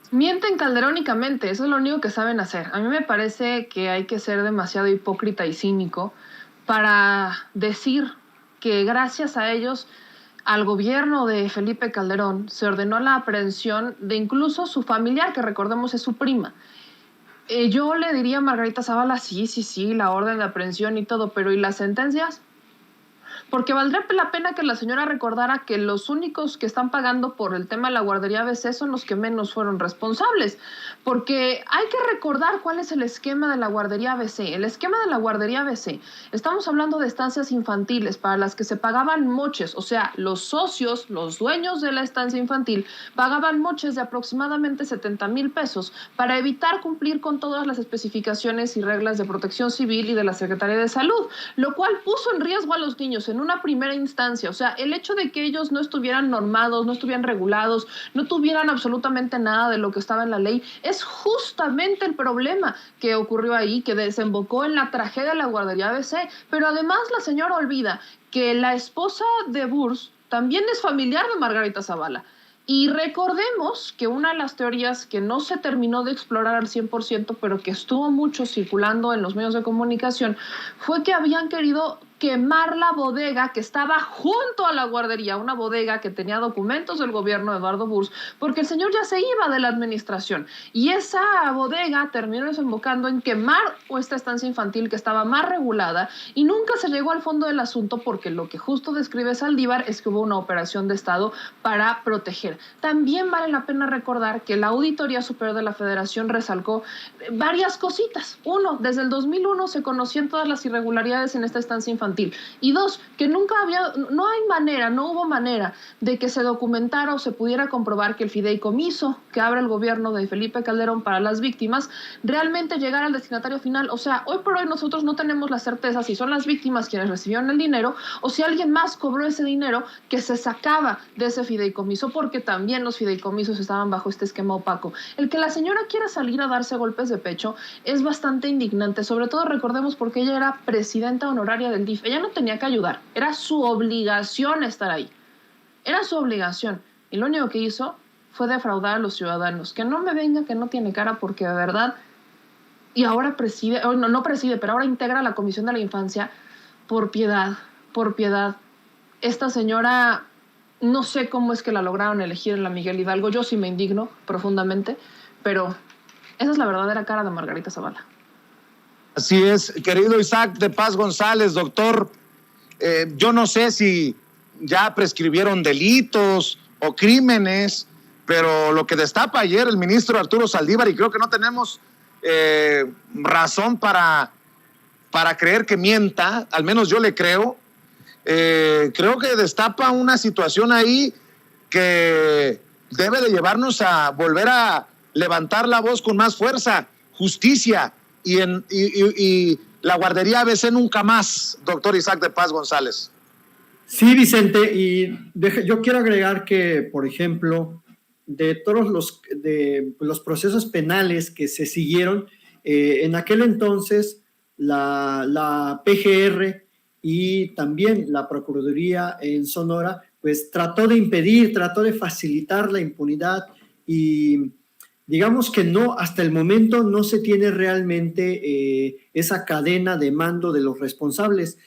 [SPEAKER 4] Mienten calderónicamente, eso es lo único que saben hacer. A mí me parece que hay que ser demasiado hipócrita y cínico para decir que gracias a ellos, al gobierno de Felipe Calderón, se ordenó la aprehensión de incluso su familiar, que recordemos es su prima. Yo le diría a Margarita Zavala, sí, la orden de aprehensión y todo, pero ¿y las sentencias? Porque valdría la pena que la señora recordara que los únicos que están pagando por el tema de la guardería ABC son los que menos fueron responsables. Porque hay que recordar cuál es el esquema de la guardería ABC. El esquema de la guardería ABC, estamos hablando de estancias infantiles para las que se pagaban moches, o sea, los socios, los dueños de la estancia infantil, pagaban moches de aproximadamente 70,000 pesos para evitar cumplir con todas las especificaciones y reglas de protección civil y de la Secretaría de Salud, lo cual puso en riesgo a los niños en una primera instancia. O sea, el hecho de que ellos no estuvieran normados, no estuvieran regulados, no tuvieran absolutamente nada de lo que estaba en la ley, es justamente el problema que ocurrió ahí, que desembocó en la tragedia de la guardería ABC. Pero además la señora olvida que la esposa de Burs también es familiar de Margarita Zavala. Y recordemos que una de las teorías que no se terminó de explorar al 100%, pero que estuvo mucho circulando en los medios de comunicación, fue que habían querido quemar la bodega que estaba junto a la guardería, una bodega que tenía documentos del gobierno de Eduardo Burs, porque el señor ya se iba de la administración. Y esa bodega terminó desembocando en quemar esta estancia infantil que estaba más regulada y nunca se llegó al fondo del asunto, porque lo que justo describe Saldívar es que hubo una operación de Estado para proteger. También vale la pena recordar que la Auditoría Superior de la Federación resaltó varias cositas. Uno, desde el 2001 se conocían todas las irregularidades en esta estancia infantil infantil. Y dos, que no hubo manera de que se documentara o se pudiera comprobar que el fideicomiso que abre el gobierno de Felipe Calderón para las víctimas realmente llegara al destinatario final. O sea, hoy por hoy nosotros no tenemos la certeza si son las víctimas quienes recibieron el dinero o si alguien más cobró ese dinero que se sacaba de ese fideicomiso, porque también los fideicomisos estaban bajo este esquema opaco. El que la señora quiera salir a darse golpes de pecho es bastante indignante, sobre todo recordemos porque ella era presidenta honoraria del DIF. Ella no tenía que ayudar, era su obligación estar ahí. Era su obligación. Y lo único que hizo fue defraudar a los ciudadanos. Que no me venga que no tiene cara, porque de verdad, y ahora no preside, pero ahora integra la Comisión de la Infancia. Por piedad. Esta señora, no sé cómo es que la lograron elegir en la Miguel Hidalgo. Yo sí me indigno profundamente, pero esa es la verdadera cara de Margarita Zavala.
[SPEAKER 2] Así es, querido Isaac de Paz González, doctor. Yo no sé si ya prescribieron delitos o crímenes, pero lo que destapa ayer el ministro Arturo Saldívar, y creo que no tenemos razón para creer que mienta, al menos yo le creo, creo que destapa una situación ahí que debe de llevarnos a volver a levantar la voz con más fuerza. Justicia y la guardería ABC nunca más, doctor Isaac de Paz González.
[SPEAKER 5] Sí, Vicente, y yo quiero agregar que, por ejemplo, de todos los procesos penales que se siguieron, en aquel entonces la PGR y también la Procuraduría en Sonora, pues trató de facilitar la impunidad, y digamos que no, hasta el momento no se tiene realmente esa cadena de mando de los responsables.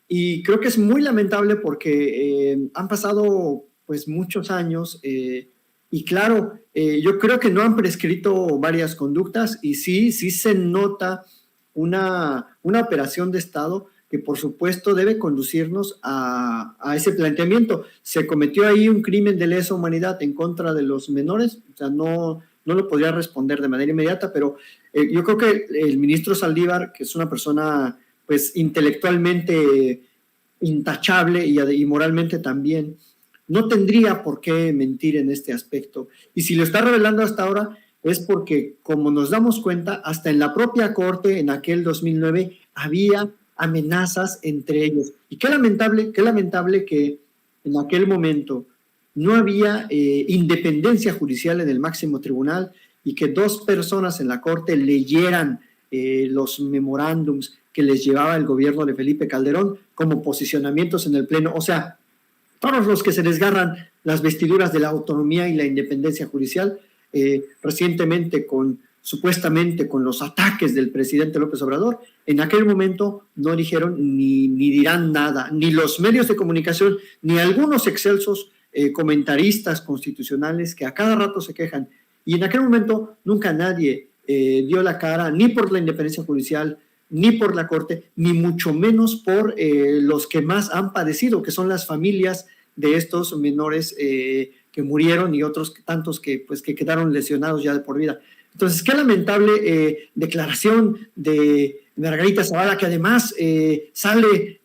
[SPEAKER 5] Y creo que es muy lamentable porque han pasado pues muchos años y claro, yo creo que no han prescrito varias conductas, y sí se nota una operación de Estado que por supuesto debe conducirnos a ese planteamiento. Se cometió ahí un crimen de lesa humanidad en contra de los menores, o sea, no lo podría responder de manera inmediata, pero yo creo que el ministro Saldívar, que es una persona pues intelectualmente intachable y moralmente también, no tendría por qué mentir en este aspecto. Y si lo está revelando hasta ahora es porque, como nos damos cuenta, hasta en la propia Corte en aquel 2009 había amenazas entre ellos. Y qué lamentable que en aquel momento no había independencia judicial en el máximo tribunal y que dos personas en la Corte leyeran los memorándums que les llevaba el gobierno de Felipe Calderón como posicionamientos en el Pleno. O sea, todos los que se desgarran las vestiduras de la autonomía y la independencia judicial, recientemente supuestamente con los ataques del presidente López Obrador, en aquel momento no dijeron ni dirán nada, ni los medios de comunicación, ni algunos excelsos comentaristas constitucionales que a cada rato se quejan. Y en aquel momento nunca nadie dio la cara ni por la independencia judicial, ni por la Corte, ni mucho menos por los que más han padecido, que son las familias de estos menores que murieron y otros tantos que quedaron lesionados ya de por vida. Entonces, qué lamentable declaración de Margarita Zavala, que además sale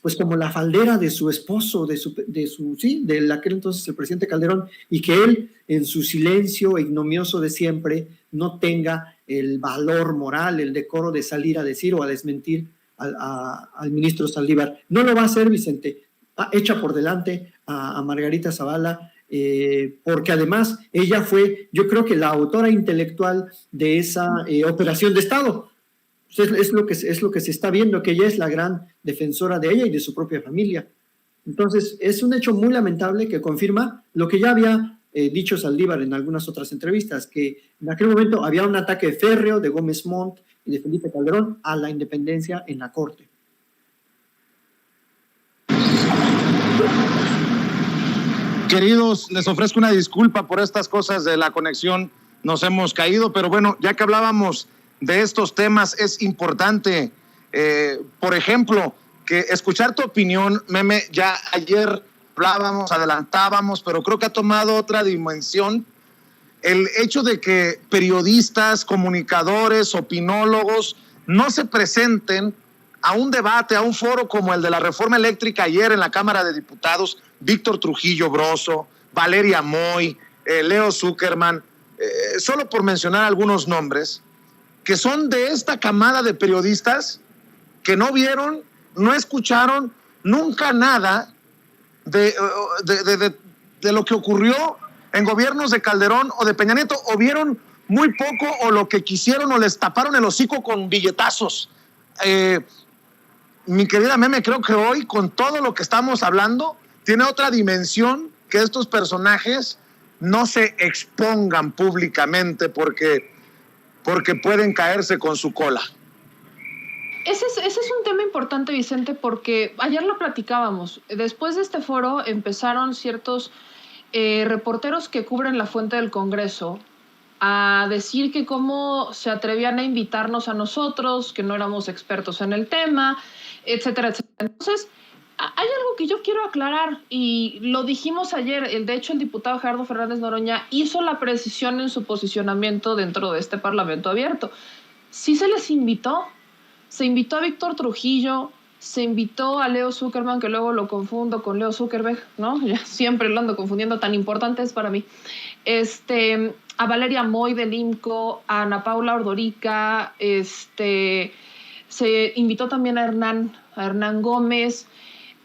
[SPEAKER 5] pues como la faldera de su esposo, de aquel entonces el presidente Calderón, y que él, en su silencio ignominioso de siempre, no tenga el valor moral, el decoro de salir a decir o a desmentir al ministro Saldívar. No lo va a hacer, Vicente. Echa por delante a Margarita Zavala, porque además ella fue, yo creo que la autora intelectual de esa operación de Estado. Es lo que se está viendo, que ella es la gran defensora de ella y de su propia familia. Entonces, es un hecho muy lamentable que confirma lo que ya había dicho Saldívar en algunas otras entrevistas, que en aquel momento había un ataque férreo de Gómez Montt y de Felipe Calderón a la independencia en la Corte.
[SPEAKER 2] Queridos, les ofrezco una disculpa por estas cosas de la conexión, nos hemos caído, pero bueno, ya que hablábamos de estos temas, es importante, por ejemplo, que escuchar tu opinión, Meme. Ya ayer hablábamos, adelantábamos, pero creo que ha tomado otra dimensión el hecho de que periodistas, comunicadores, opinólogos no se presenten a un debate, a un foro como el de la reforma eléctrica ayer en la Cámara de Diputados, Víctor Trujillo Broso, Valeria Moy, Leo Zuckerman, solo por mencionar algunos nombres, que son de esta camada de periodistas que no vieron, no escucharon nunca nada de lo que ocurrió en gobiernos de Calderón o de Peña Nieto, o vieron muy poco o lo que quisieron o les taparon el hocico con billetazos. Mi querida Meme, creo que hoy con todo lo que estamos hablando tiene otra dimensión, que estos personajes no se expongan públicamente porque pueden caerse con su cola.
[SPEAKER 4] Ese es un tema importante, Vicente, porque ayer lo platicábamos. Después de este foro empezaron ciertos reporteros que cubren la fuente del Congreso a decir que cómo se atrevían a invitarnos a nosotros, que no éramos expertos en el tema, etcétera, etcétera. Entonces, hay algo que yo quiero aclarar y lo dijimos ayer. De hecho, el diputado Gerardo Fernández Noroña hizo la precisión en su posicionamiento dentro de este Parlamento abierto. Sí se les invitó. Se invitó a Víctor Trujillo, se invitó a Leo Zuckerman, que luego lo confundo con Leo Zuckerberg, ¿no? Ya siempre lo ando confundiendo, tan importante es para mí. A Valeria Moy del IMCO, a Ana Paula Ordorica, se invitó también a Hernán Gómez.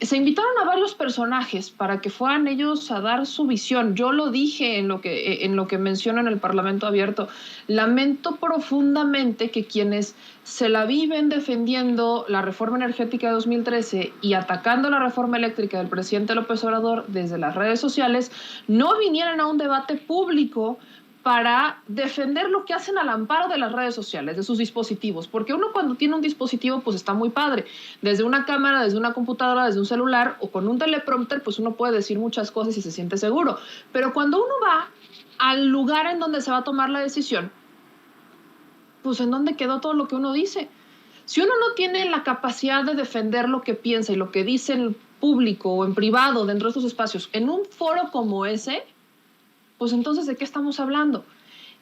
[SPEAKER 4] Se invitaron a varios personajes para que fueran ellos a dar su visión. Yo lo dije en lo que menciono en el Parlamento abierto. Lamento profundamente que quienes se la viven defendiendo la reforma energética de 2013 y atacando la reforma eléctrica del presidente López Obrador desde las redes sociales no vinieran a un debate público para defender lo que hacen al amparo de las redes sociales, de sus dispositivos, porque uno cuando tiene un dispositivo pues está muy padre, desde una cámara, desde una computadora, desde un celular o con un teleprompter pues uno puede decir muchas cosas y se siente seguro, pero cuando uno va al lugar en donde se va a tomar la decisión, pues ¿en dónde quedó todo lo que uno dice? Si uno no tiene la capacidad de defender lo que piensa y lo que dice en público o en privado dentro de estos espacios, en un foro como ese, pues entonces, ¿de qué estamos hablando?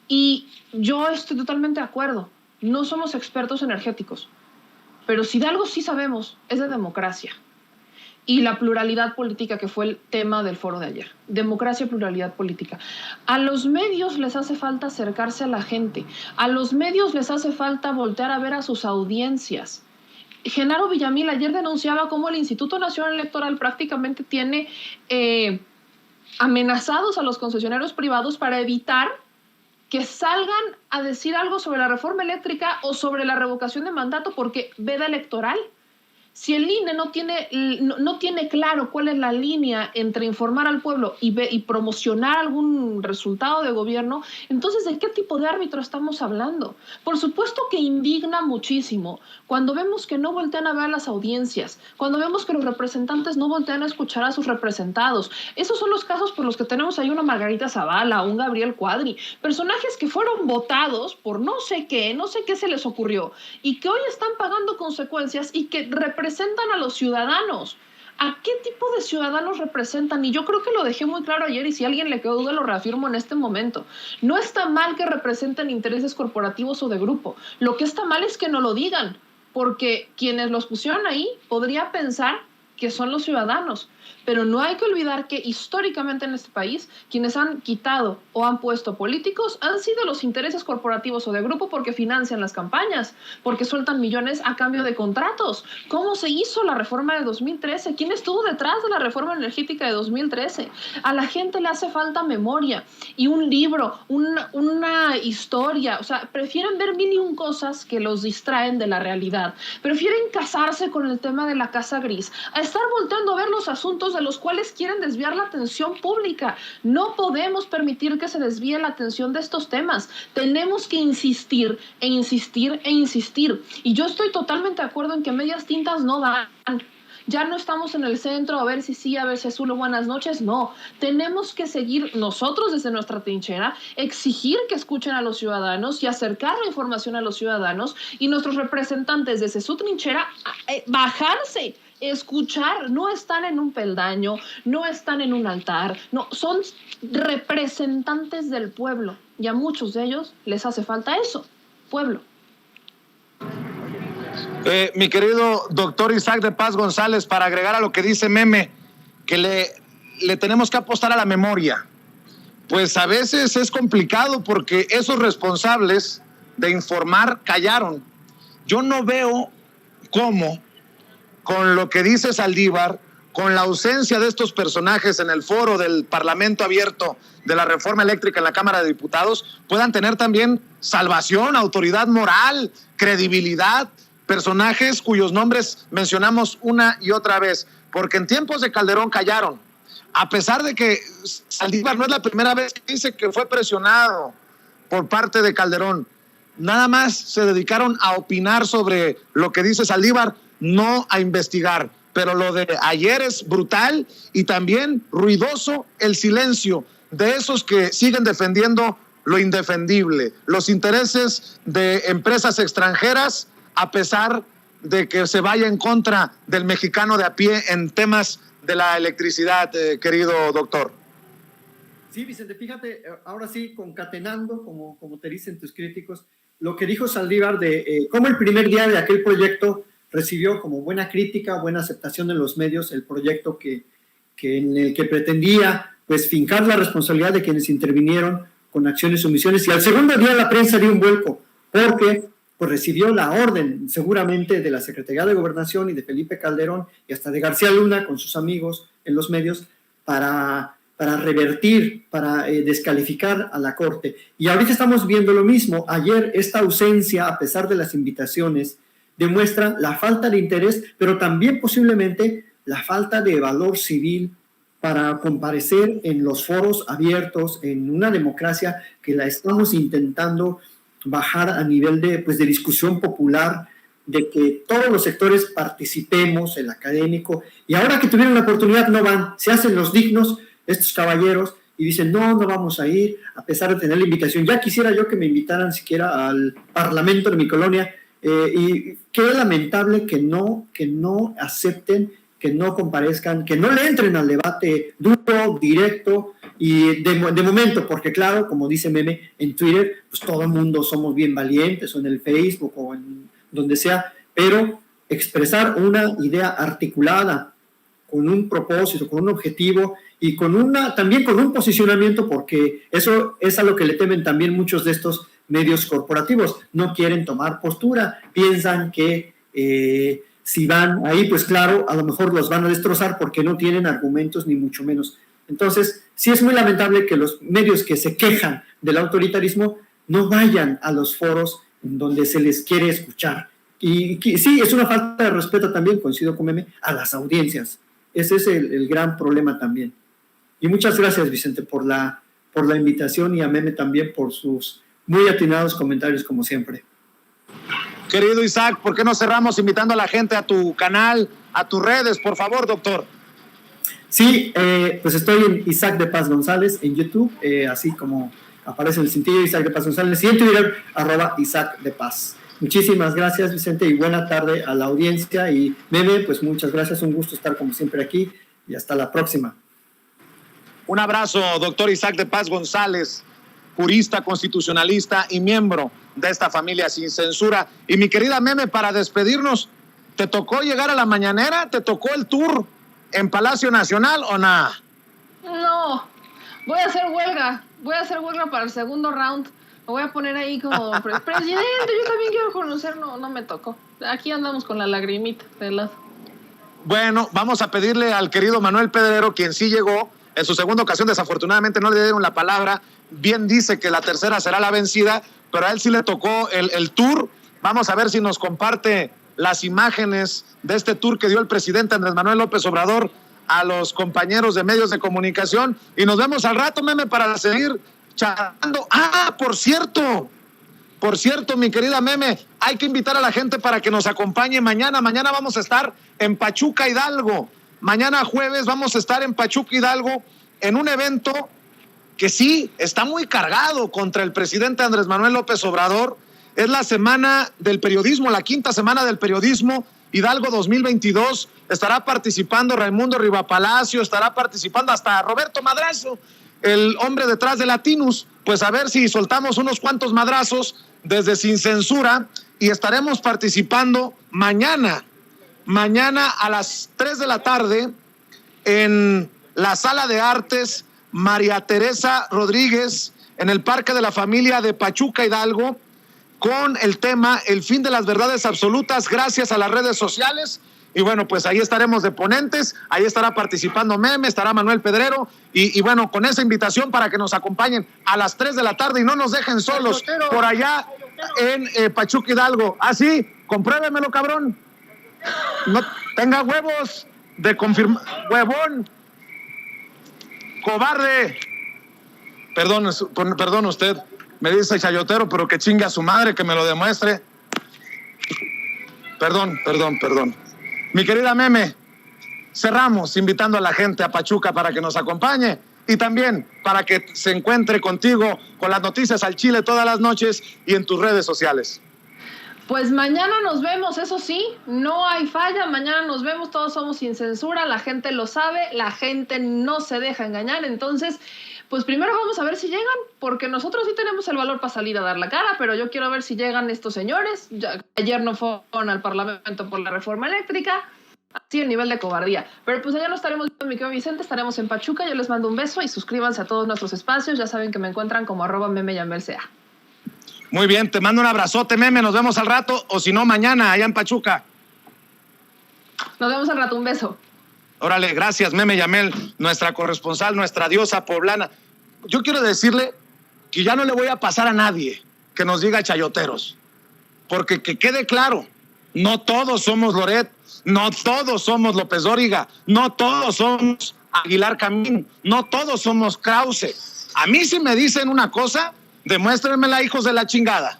[SPEAKER 4] Y yo estoy totalmente de acuerdo. No somos expertos energéticos, pero si de algo sí sabemos, es de democracia. Y la pluralidad política, que fue el tema del foro de ayer. Democracia y pluralidad política. A los medios les hace falta acercarse a la gente. A los medios les hace falta voltear a ver a sus audiencias. Genaro Villamil ayer denunciaba cómo el Instituto Nacional Electoral prácticamente tiene amenazados a los concesionarios privados para evitar que salgan a decir algo sobre la reforma eléctrica o sobre la revocación de mandato porque veda electoral. Si el INE no tiene claro cuál es la línea entre informar al pueblo y promocionar algún resultado de gobierno, entonces ¿de qué tipo de árbitro estamos hablando? Por supuesto que indigna muchísimo cuando vemos que no voltean a ver a las audiencias, cuando vemos que los representantes no voltean a escuchar a sus representados. Esos son los casos por los que tenemos ahí una Margarita Zavala, un Gabriel Cuadri, personajes que fueron votados por no sé qué se les ocurrió y que hoy están pagando consecuencias y que representan a los ciudadanos. ¿A qué tipo de ciudadanos representan? Y yo creo que lo dejé muy claro ayer y si a alguien le quedó duda lo reafirmo en este momento. No está mal que representen intereses corporativos o de grupo. Lo que está mal es que no lo digan, porque quienes los pusieron ahí podría pensar que son los ciudadanos. Pero no hay que olvidar que históricamente en este país quienes han quitado o han puesto políticos han sido los intereses corporativos o de grupo porque financian las campañas, porque sueltan millones a cambio de contratos. ¿Cómo se hizo la reforma de 2013? ¿Quién estuvo detrás de la reforma energética de 2013? A la gente le hace falta memoria y un libro, una historia. O sea, prefieren ver mil y un cosas que los distraen de la realidad. Prefieren casarse con el tema de la casa gris, a estar volteando a ver los asuntos de los cuales quieren desviar la atención pública. No podemos permitir que se desvíe la atención de estos temas. Tenemos que insistir e insistir e insistir. Y yo estoy totalmente de acuerdo en que medias tintas no dan. Ya no estamos en el centro a ver si sí, a ver si azul o buenas noches. No, tenemos que seguir nosotros desde nuestra trinchera, exigir que escuchen a los ciudadanos y acercar la información a los ciudadanos y nuestros representantes desde su trinchera bajarse, escuchar. No están en un peldaño, no están en un altar, no, son representantes del pueblo y a muchos de ellos les hace falta eso, pueblo.
[SPEAKER 2] Mi querido doctor Isaac de Paz González, para agregar a lo que dice Meme, que le tenemos que apostar a la memoria. Pues a veces es complicado porque esos responsables de informar callaron. Yo no veo cómo, con lo que dice Saldívar, con la ausencia de estos personajes en el foro del Parlamento abierto de la reforma eléctrica en la Cámara de Diputados, puedan tener también salvación, autoridad moral, credibilidad, personajes cuyos nombres mencionamos una y otra vez, porque en tiempos de Calderón callaron, a pesar de que Saldívar no es la primera vez que dice que fue presionado por parte de Calderón. Nada más se dedicaron a opinar sobre lo que dice Saldívar, no a investigar. Pero lo de ayer es brutal y también ruidoso el silencio de esos que siguen defendiendo lo indefendible, los intereses de empresas extranjeras, a pesar de que se vaya en contra del mexicano de a pie en temas de la electricidad, querido doctor.
[SPEAKER 5] Sí, Vicente, fíjate, ahora sí, concatenando, como te dicen tus críticos, lo que dijo Saldívar de cómo el primer día de aquel proyecto recibió como buena crítica, buena aceptación en los medios, el proyecto en el que pretendía pues fincar la responsabilidad de quienes intervinieron con acciones y omisiones, y al segundo día la prensa dio un vuelco, porque pues recibió la orden seguramente de la Secretaría de Gobernación y de Felipe Calderón y hasta de García Luna con sus amigos en los medios para revertir, para descalificar a la Corte. Y ahorita estamos viendo lo mismo. Ayer esta ausencia, a pesar de las invitaciones, demuestra la falta de interés, pero también posiblemente la falta de valor civil para comparecer en los foros abiertos, en una democracia que la estamos intentando bajar a nivel de discusión popular, de que todos los sectores participemos, el académico, y ahora que tuvieron la oportunidad no van, se hacen los dignos estos caballeros y dicen no vamos a ir, a pesar de tener la invitación. Ya quisiera yo que me invitaran siquiera al parlamento de mi colonia, y qué lamentable que no acepten, que no comparezcan, que no le entren al debate duro, directo y de momento, porque claro, como dice Meme, en Twitter, pues todo el mundo somos bien valientes, o en el Facebook, o en donde sea, pero expresar una idea articulada, con un propósito, con un objetivo, y también con un posicionamiento, porque eso es a lo que le temen también muchos de estos medios corporativos. No quieren tomar postura, piensan que si van ahí, pues claro, a lo mejor los van a destrozar porque no tienen argumentos ni mucho menos. Entonces, sí es muy lamentable que los medios que se quejan del autoritarismo no vayan a los foros en donde se les quiere escuchar. Y sí, es una falta de respeto también, coincido con Meme, a las audiencias. Ese es el gran problema también. Y muchas gracias, Vicente, por la invitación, y a Meme también por sus muy atinados comentarios, como siempre.
[SPEAKER 2] Querido Isaac, ¿por qué no cerramos invitando a la gente a tu canal, a tus redes, por favor, doctor?
[SPEAKER 5] Sí, pues estoy en Isaac de Paz González en YouTube, así como aparece en el cintillo Isaac de Paz González, y en Twitter, @Isaac de Paz. Muchísimas gracias, Vicente, y buena tarde a la audiencia. Y Meme, pues muchas gracias, un gusto estar como siempre aquí, y hasta la próxima.
[SPEAKER 2] Un abrazo, doctor Isaac de Paz González, jurista, constitucionalista y miembro de esta familia sin censura. Y mi querida Meme, para despedirnos, ¿te tocó llegar a la mañanera? ¿Te tocó el tour en Palacio Nacional o nada?
[SPEAKER 4] No, voy a hacer huelga para el segundo round. Me voy a poner ahí como presidente, yo también quiero conocer. No me tocó. Aquí andamos con la lagrimita de lado.
[SPEAKER 2] Bueno, vamos a pedirle al querido Manuel Pedrero, quien sí llegó en su segunda ocasión. Desafortunadamente no le dieron la palabra. Bien dice que la tercera será la vencida, pero a él sí le tocó el tour. Vamos a ver si nos comparte las imágenes de este tour que dio el presidente Andrés Manuel López Obrador a los compañeros de medios de comunicación. Y nos vemos al rato, Meme, para seguir charlando. Por cierto, mi querida Meme, hay que invitar a la gente para que nos acompañe mañana. Mañana vamos a estar en Pachuca, Hidalgo. Mañana jueves vamos a estar en Pachuca, Hidalgo, en un evento que sí está muy cargado contra el presidente Andrés Manuel López Obrador. Es la semana del periodismo, la quinta semana del periodismo Hidalgo 2022. Estará participando Raimundo Rivapalacio, estará participando hasta Roberto Madrazo, el hombre detrás de Latinus. Pues a ver si soltamos unos cuantos madrazos desde Sin Censura, y estaremos participando mañana a las 3 de la tarde en la Sala de Artes María Teresa Rodríguez, en el Parque de la Familia de Pachuca Hidalgo, con el tema El fin de las verdades absolutas gracias a las redes sociales. Y bueno, pues ahí estaremos de ponentes, ahí estará participando Meme, estará Manuel Pedrero, y bueno, con esa invitación para que nos acompañen a las 3 de la tarde y no nos dejen solos por allá en Pachuca Hidalgo. Ah, sí, compruébemelo, cabrón. No tenga huevos de confirmar, huevón, cobarde. Perdón usted, me dice chayotero, pero que chingue a su madre, que me lo demuestre. Perdón. Mi querida Meme, cerramos invitando a la gente a Pachuca para que nos acompañe y también para que se encuentre contigo con las noticias al chile todas las noches y en tus redes sociales.
[SPEAKER 4] Pues mañana nos vemos, eso sí, no hay falla, mañana nos vemos, todos somos sin censura, la gente lo sabe, la gente no se deja engañar, entonces, pues primero vamos a ver si llegan, porque nosotros sí tenemos el valor para salir a dar la cara, pero yo quiero ver si llegan estos señores. Ayer no fueron al Parlamento por la reforma eléctrica, así el nivel de cobardía, pero pues allá no estaremos viendo, mi querido Vicente, estaremos en Pachuca, yo les mando un beso y suscríbanse a todos nuestros espacios, ya saben que me encuentran como @memeyamelca.
[SPEAKER 2] Muy bien, te mando un abrazote, Meme, nos vemos al rato, o si no, mañana, allá en Pachuca.
[SPEAKER 4] Nos vemos al rato, un beso.
[SPEAKER 2] Órale, gracias, Meme Yamel, nuestra corresponsal, nuestra diosa poblana. Yo quiero decirle que ya no le voy a pasar a nadie que nos diga chayoteros, porque que quede claro, no todos somos Loret, no todos somos López Dóriga, no todos somos Aguilar Camín, no todos somos Krause. A mí si me dicen una cosa, demuéstrenmela, hijos de la chingada.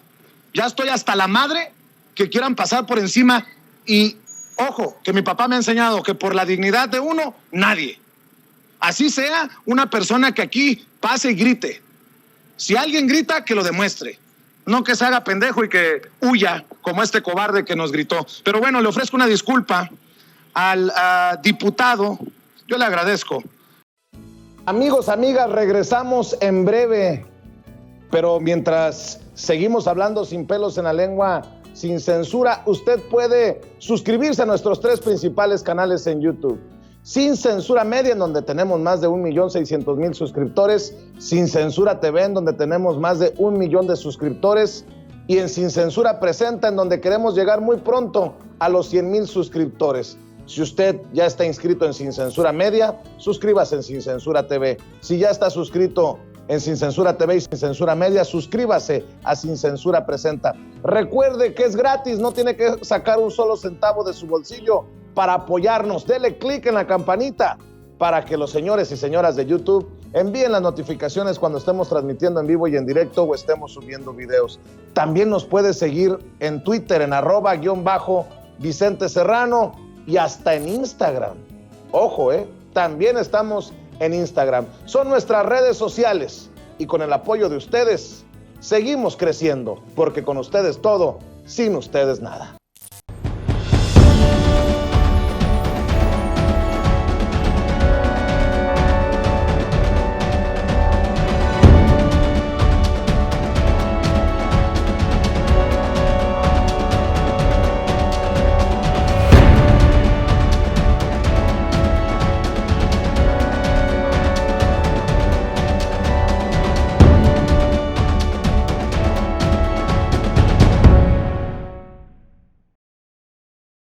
[SPEAKER 2] Ya estoy hasta la madre que quieran pasar por encima y, ojo, que mi papá me ha enseñado que por la dignidad de uno, nadie. Así sea una persona que aquí pase y grite. Si alguien grita, que lo demuestre. No que se haga pendejo y que huya como este cobarde que nos gritó. Pero bueno, le ofrezco una disculpa al diputado. Yo le agradezco.
[SPEAKER 6] Amigos, amigas, regresamos en breve. Pero mientras seguimos hablando sin pelos en la lengua, sin censura, usted puede suscribirse a nuestros 3 principales canales en YouTube. Sin Censura Media, en donde tenemos más de 1.600.000 suscriptores. Sin Censura TV, en donde tenemos más de 1 millón de suscriptores. Y en Sin Censura Presenta, en donde queremos llegar muy pronto a los 100,000 suscriptores. Si usted ya está inscrito en Sin Censura Media, suscríbase en Sin Censura TV. Si ya está suscrito en Sin Censura TV y Sin Censura Media, suscríbase a Sin Censura Presenta. Recuerde que es gratis, no tiene que sacar un solo centavo de su bolsillo para apoyarnos. Dele clic en la campanita para que los señores y señoras de YouTube envíen las notificaciones cuando estemos transmitiendo en vivo y en directo o estemos subiendo videos. También nos puede seguir en Twitter en @_Vicente Serrano y hasta en Instagram. Ojo, también estamos en Instagram. Son nuestras redes sociales y con el apoyo de ustedes seguimos creciendo, porque con ustedes todo, sin ustedes nada.